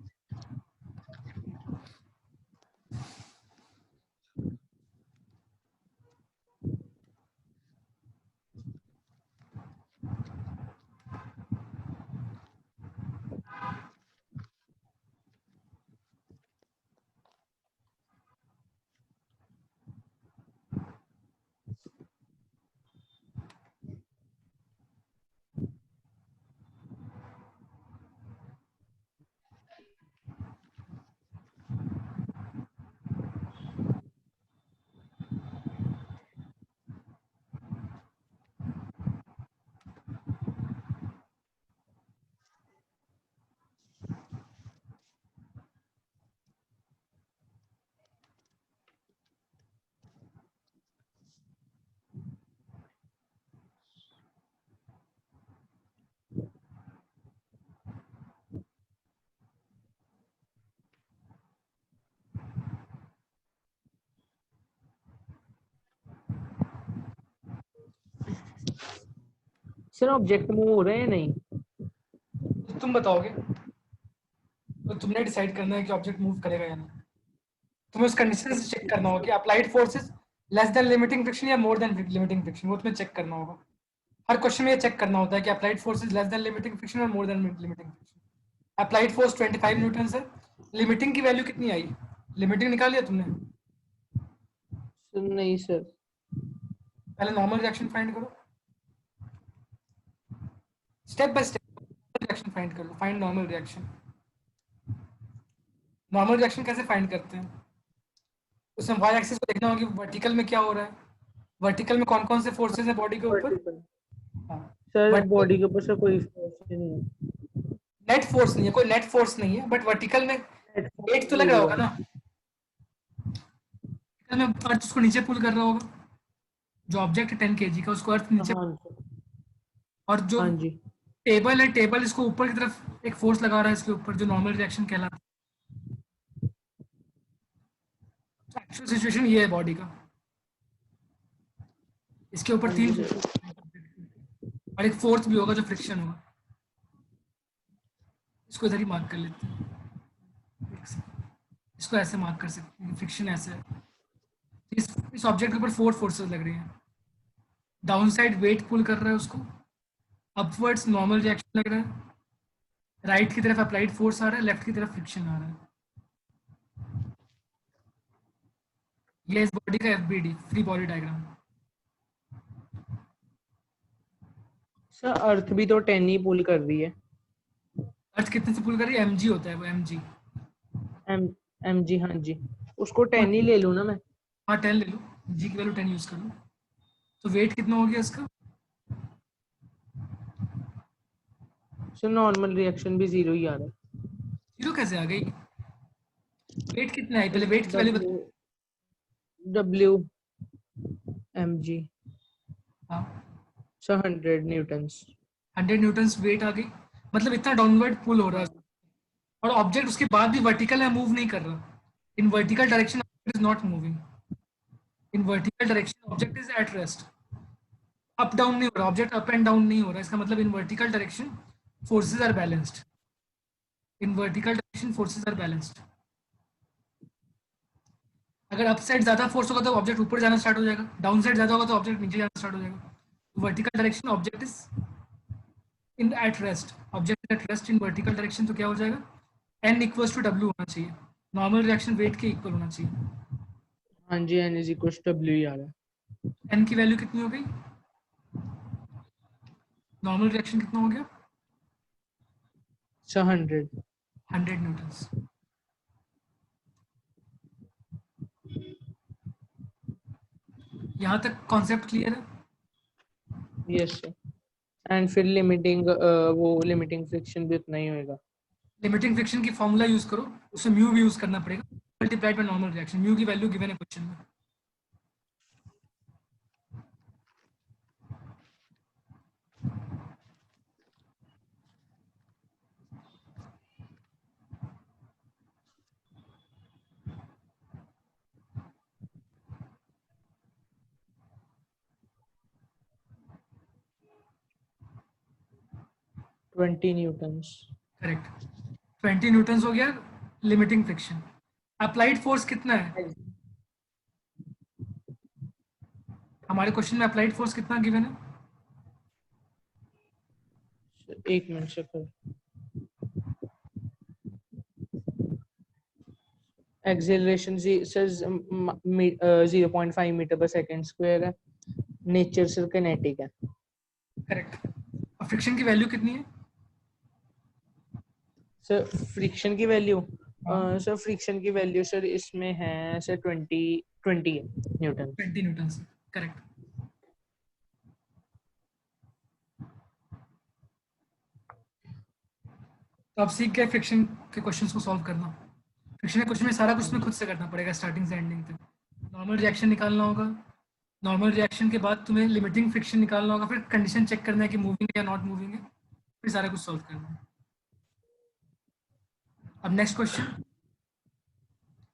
सर ऑब्जेक्ट मूव हो रहे हैं नहीं? तो तुम बताओगे, तो तुमने डिसाइड करना है कि ऑब्जेक्ट मूव करेगा या नहीं। तुम्हें उस कंडीशन से चेक करना होगा कि applied forces less than limiting friction या मोर देन लिमिटिंग फ्रिक्शन, वो तुम्हें चेक करना होगा। हर क्वेश्चन में ये चेक करना होता है कि applied force is less than limiting friction और more than limiting friction. Applied force 25 newton है, लिमिटिंग की वैल्यू कितनी आई, लिमिटिंग निकाल लिया तुमने? सर नहीं सर। पहले नॉर्मल रिएक्शन फाइंड करो, step by step reaction find कर लो। Find normal reaction. Normal reaction कैसे फाइंड करते हैं, उसमें वाई एक्सिस को देखना होगा कि वर्टिकल में क्या हो रहा है, वर्टिकल में कौन कौन से फोर्सेस है बॉडी के ऊपर। वर्टिकल हाँ, सर, वर्टिकल बॉडी के ऊपर सर कोई फोर्स नहीं है। नेट फोर्स नहीं है, कोई नेट फोर्स नहीं है, बट वर्टिकल में नेट वेट तो लग रहा जीरो होगा है। ना, वर्टिकल में अर्थ उसको नीचे पुल कर रहा होगा, जो ऑब्जेक्ट है 10 kg का उसको अर्थ नीचे, हाँ सर। और जो हाँ जी। टेबल है, टेबल इसको ऊपर की तरफ एक फोर्स लगा रहा है इसके ऊपर, जो नॉर्मल रिएक्शन कहलाता है। एक्चुअल सिचुएशन ये है बॉडी का, इसके ऊपर हाँ 3 जी सर। फोर्स और एक फोर्थ भी होगा जो फ्रिक्शन होगा। इसको इधर ही मार्क कर लेते हैं, इसको ऐसे मार्क कर सकते हैं, फ्रिक्शन ऐसे है। इस ऑब्जेक्ट के ऊपर 4 फोर्सेस लग रही हैं। डाउन साइड वेट पुल कर रहा है उसको, अपवर्ड्स नॉर्मल रिएक्शन लग रहा है, राइट की तरफ अप्लाइड फोर्स आ रहा है, लेफ्ट की तरफ फ्रिक्शन आ रहा है। ये इस बॉडी का FBD, free body diagram. Sir earth भी तो 10 ही पुल कर रही है। अर्थ कितने से पुल कर रही है, एमजी होता है वो, एमजी। एम एम जी, हाँ जी। उसको 10 ही ले लूँ ना मैं? हाँ 10 ले लो, जी की वैल्यू 10 यूज कर लो। तो वेट कितना हो गया इसका, सर नॉर्मल रिएक्शन भी 0 ही आ रहा जीरो कैसे आ गई, वेट कितना है, है। पहले वेट की वैल्यू डब्ल्यू बताओ। डब्ल्यू एम जी हाँ सर 100 न्यूटन्स। 100 न्यूटन वेट आ गई, मतलब इतना डाउनवर्ड पुल हो रहा है, हाँ और ऑब्जेक्ट उसके बाद भी वर्टिकल है, मूव नहीं कर रहा। इन vertical direction object is not moving, in vertical direction object is at rest. Up down नहीं हो रहा ऑब्जेक्ट, अप एंड डाउन नहीं हो रहा, इसका मतलब in vertical direction forces are balanced, in vertical direction forces are balanced. अगर up side ज्यादा फोर्स होगा तो ऑब्जेक्ट ऊपर जाना स्टार्ट हो जाएगा, डाउन साइड ज्यादा होगा तो ऑब्जेक्ट नीचे जाना स्टार्ट हो जाएगा। Vertical direction object is in at rest, object at rest in vertical direction, तो क्या हो जाएगा, एन इक्वल्स टू डब्ल्यू होना चाहिए, नॉर्मल रिएक्शन वेट के इक्वल होना चाहिए। हाँ जी, एन इज इक्वल डब्ल्यू ही आ रहा है। एन की वैल्यू कितनी हो गई, नॉर्मल रिएक्शन कितना हो गया, सर 100। 100 न्यूटन्स। यहाँ तक कॉन्सेप्ट क्लियर है। Yes sir. एंड फिर लिमिटिंग वो लिमिटिंग फ्रिक्शन भी उतना ही होएगा। लिमिटिंग फ्रिक्शन की फॉर्मूला यूज करो, उसमें म्यू भी यूज करना पड़ेगा, multiplied by normal reaction, mu की वैल्यू गिवन है क्वेश्चन में। Twenty Newton's. करेक्ट, 20 न्यूटन्स हो गया लिमिटिंग फ्रिक्शन। अप्लाइड फोर्स कितना है, हमारे क्वेश्चन में अप्लाइड फोर्स कितना गिवन है, एक minute sir. Acceleration sir 0.5 metre पर सेकंड स्क्वायर है। नेचर सर किनेटिक है। करेक्ट। और फ्रिक्शन की वैल्यू कितनी है, सर फ्रिक्शन की वैल्यू, हाँ सर फ्रिक्शन की वैल्यू सर इसमें है सर 20 है न्यूटन। 20 Newton's, correct. तो आप सीख गए फ्रिक्शन के क्वेश्चंस को सॉल्व करना। फ्रिक्शन के क्वेश्चन में सारा कुछ हाँ तुम्हें जी। खुद से करना पड़ेगा स्टार्टिंग से एंडिंग तक। नॉर्मल रिएक्शन निकालना होगा, नॉर्मल रिएक्शन के बाद तुम्हें लिमिटिंग फ्रिक्शन निकालना होगा, फिर कंडीशन चेक करना है कि मूविंग है या नॉट मूविंग है, फिर सारा कुछ सॉल्व करना है। अब नेक्स्ट क्वेश्चन,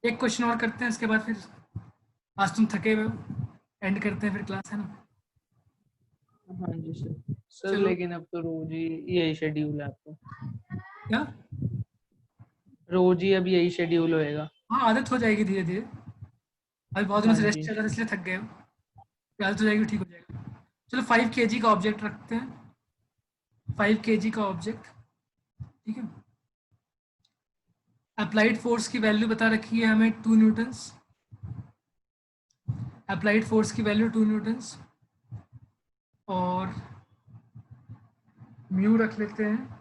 एक क्वेश्चन और करते हैं, इसके बाद फिर आज तुम थके हुए हो, एंड करते हैं फिर क्लास, है ना। हाँ जी सर। सर चलो लेकिन अब तो रोज ही यही शेड्यूल है आपको, क्या, रोज ही अब यही शेड्यूल होएगा। हाँ आदत हो जाएगी धीरे धीरे, अभी बहुत दिनों हाँ से रेस्ट जी चल रहा था इसलिए थक गए हो, फिर आदत हो जाएगी, ठीक हो जाएगा। चलो 5 kg का ऑब्जेक्ट रखते हैं, 5 kg का ऑब्जेक्ट, ठीक है। अप्लाइड फोर्स की वैल्यू बता रखी है हमें 2 न्यूटन्स, अप्लाइड फोर्स की वैल्यू 2 न्यूटन्स, और म्यू रख लेते हैं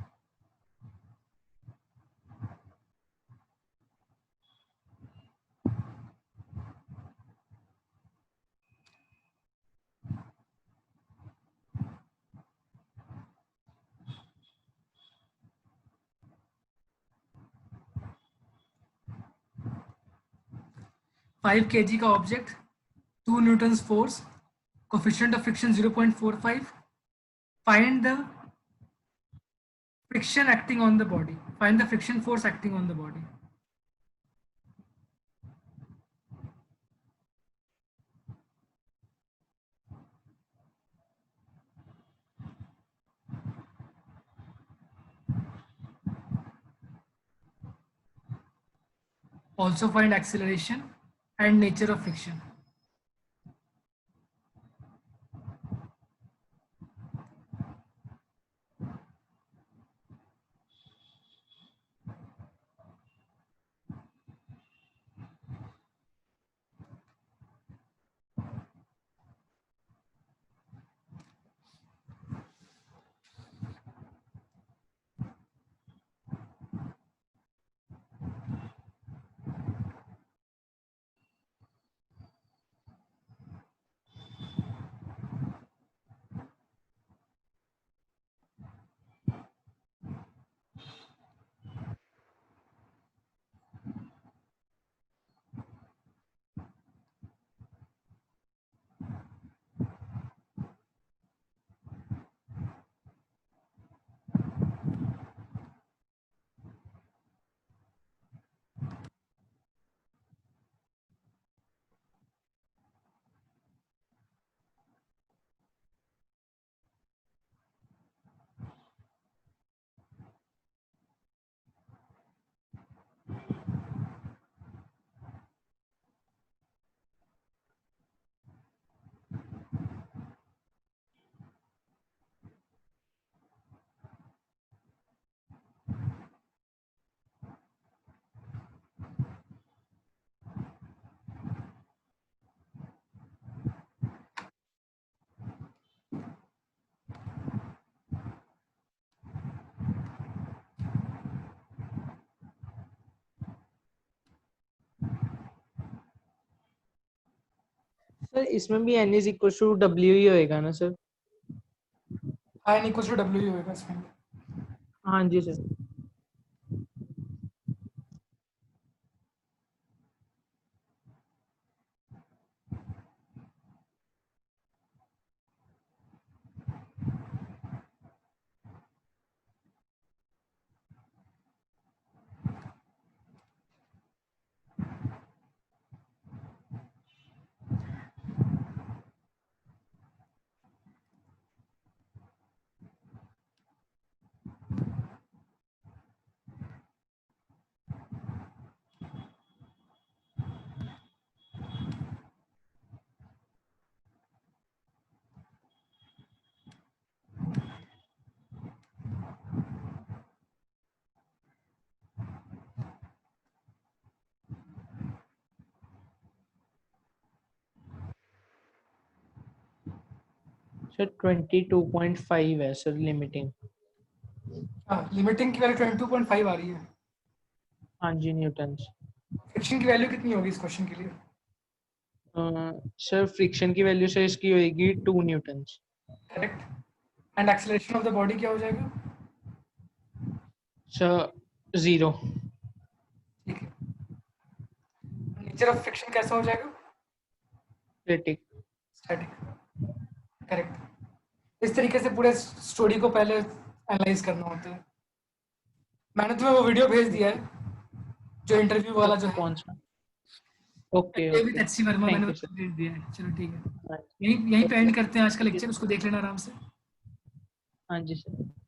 5 kg का object, 2 Newton's force, coefficient of friction 0.45, find the friction acting on the body, find the friction force acting on the body. Also find acceleration and nature of friction. Sir इसमें भी n is equal to w ही होएगा ना sir? I equals to W होगा इसमें। हाँ जी sir. Sir 22.5 है सर लिमिटिंग। हाँ लिमिटिंग की वैल्यू 22.5 आ रही है। हाँ जी न्यूटन्स। फ्रिक्शन की वैल्यू कितनी होगी इस क्वेश्चन के लिए? सर फ्रिक्शन की वैल्यू सर इसकी होएगी 2 Newton's. Correct. And acceleration of the body क्या हो जाएगा? सर 0। ठीक है। नेचर ऑफ फ्रिक्शन कैसा हो जाएगा? स्टैटिक। स्टैटिक। करेक्ट। इस तरीके से पूरे स्टोरी को पहले एनालाइज करना होता है। मैंने तुम्हें वो वीडियो भेज दिया है जो इंटरव्यू वाला जो है, कौन सा? Okay David okay H C Verma, मैंने थैंक यू उसको सर। भेज दिया है। चलो ठीक है, यहीं यहीं पे एंड करते हैं आज का लेक्चर, उसको देख लेना आराम से। हाँ जी सर।